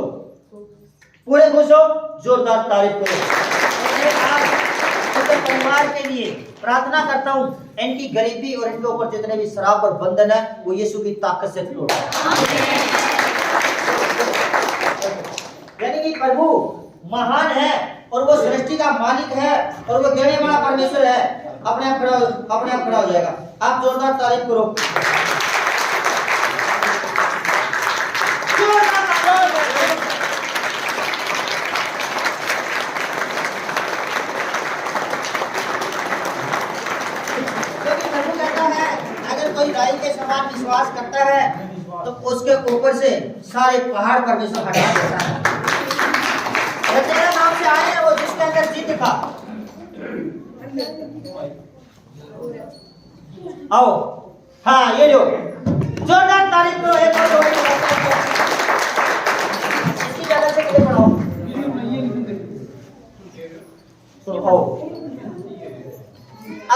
पूरे खुश हो? जोरदार तारीफ करो। आज परिवार के लिए प्रार्थना करता हूँ, इनकी गरीबी और इनके ऊपर जितने भी शराब और बंधन है वो यीशु की ताकत से तोड़। यानी कि प्रभु महान है और वो सृष्टि का मालिक है और वो देने वाला परमेश्वर है। अपने आप खड़ा हो जाएगा। आप जोरदार तारीफ करो। कोई राई के समान विश्वास करता है तो उसके ऊपर से सारे पहाड़ परमेश्वर हटा देता है। रचना नाम से आए हैं वो जिसके अंदर जिद था। आओ, हाँ ये लो, जोरदार तारीफ करो। एक और इसकी जगह से किधर पढ़ाओ? तो आओ,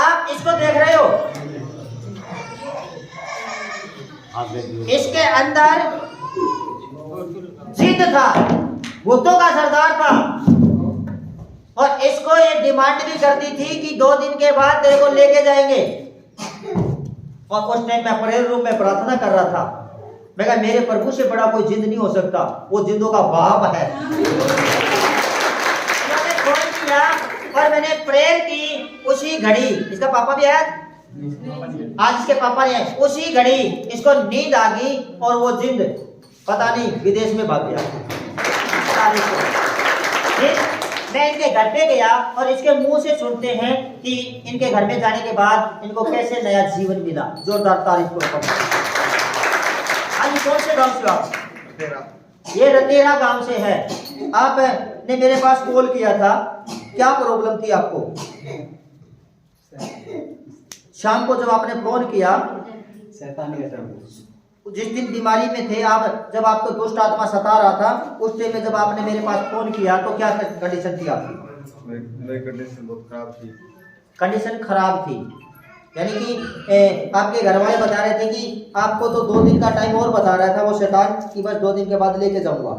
आप इसको देख रहे हो, इसके अंदर जिद था, भूतों का सरदार था, और इसको ये डिमांड भी करती थी कि 2 दिन के बाद तेरे को लेके जाएंगे। और उस टाइम मैं प्रेयर रूम में प्रार्थना कर रहा था, मैं कहा मेरे प्रभु से बड़ा कोई जिद नहीं हो सकता, वो जिदों का बाप है। मैंने फोन किया और मैंने प्रेयर की। उसी घड़ी इसका पापा भी आया, आज इसके पापा ने उसी घड़ी इसको नींद आ गई और वो जिंद पता नहीं विदेश में भाग गया। मैं इनके घर पे गया और इसके मुंह से सुनते हैं कि इनके घर में जाने के बाद इनको कैसे नया जीवन मिला। जोरदार तारीफ करो। आज कौन से गांव से आप? ये रतेरा गांव से है। आपने मेरे पास कॉल किया था, क्या प्रॉब्लम थी आपको? शाम को जब आपने फोन किया, जिस दिन बीमारी में थे आप, जब आपको दुष्ट आत्मा सता रहा था, उस टाइम में जब आपने मेरे पास फोन किया तो क्या कंडीशन थी आपकी? मेरी कंडीशन बहुत खराब थी। कंडीशन खराब थी। यानी कि आपके घर वाले बता रहे थे कि आपको तो 2 दिन का टाइम और बता रहा था वो शैतान कि बस 2 दिन के बाद लेके जाऊंगा।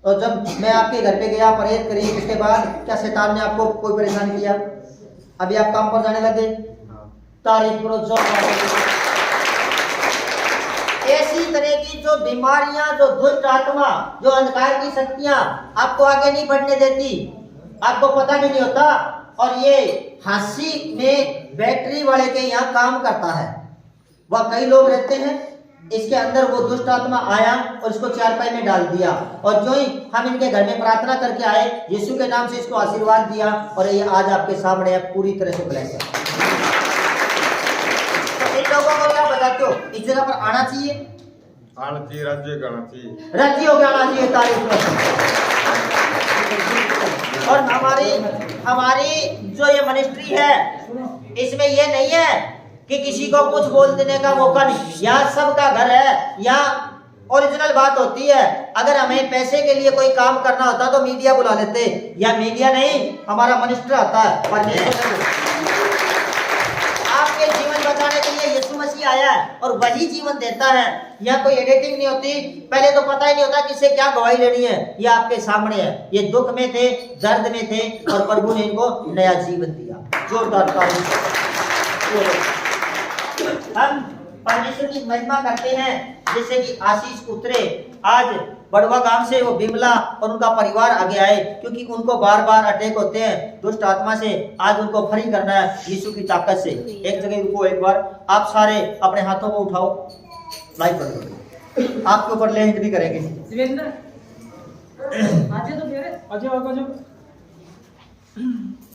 और जब मैं आपके घर पे गया परहेज करी, उसके बाद क्या शैतान ने आपको कोई परेशान किया? अभी आप काम पर जाने लगे। तारीफ करो जो ऐसी तरह की जो बीमारियां, जो दुष्ट आत्मा, जो अंधकार की शक्तियां आपको आगे नहीं बढ़ने देती, आपको पता भी नहीं होता। और ये हांसी में बैटरी वाले के यहाँ काम करता है। वह कई लोग रहते हैं, इसके अंदर वो दुष्ट आत्मा आया और इसको चारपाई में डाल दिया, और जो ही हम इनके घर में प्रार्थना करके आए, यीशु के नाम से इसको आशीर्वाद दिया, और ये आज आपके सामने है पूरी तरह से ब्लेस है। तो इन लोगों को क्या बताते हो, इस जगह पर आना चाहिए, राज्य करना चाहिए, राजी होकर आना चाहिए। तारीफ। और हमारी जो ये मिनिस्ट्री है, इसमें ये नहीं है कि किसी को कुछ बोल देने का मौका नहीं। यहाँ सबका घर है, यहाँ ओरिजिनल बात होती है। अगर हमें पैसे के लिए कोई काम करना होता तो मीडिया बुला लेते, या मीडिया नहीं, हमारा मिनिस्टर आता है। आपके जीवन बचाने के लिए यीशु मसीह आया है और वही जीवन देता है। यहाँ कोई एडिटिंग नहीं होती, पहले तो पता ही नहीं होता किसे क्या गवाही लेनी है। ये आपके सामने है, ये दुख में थे, दर्द में थे, और प्रभु ने इनको नया जीवन दिया। जोरदार ताली। हम परमेश्वर की महिमा करते हैं, जैसे कि आशीष उतरे आज बड़वा गांव से, वो बिमला और उनका परिवार आगे आए, क्योंकि उनको बार बार अटैक होते हैं दुष्ट आत्मा से। आज उनको फ्री करना है यीशु की ताकत से। एक जगह रुको, एक बार आप सारे अपने हाथों को उठाओ, लाइव करो, आपके ऊपर लैंड भी करेंगे। आज तो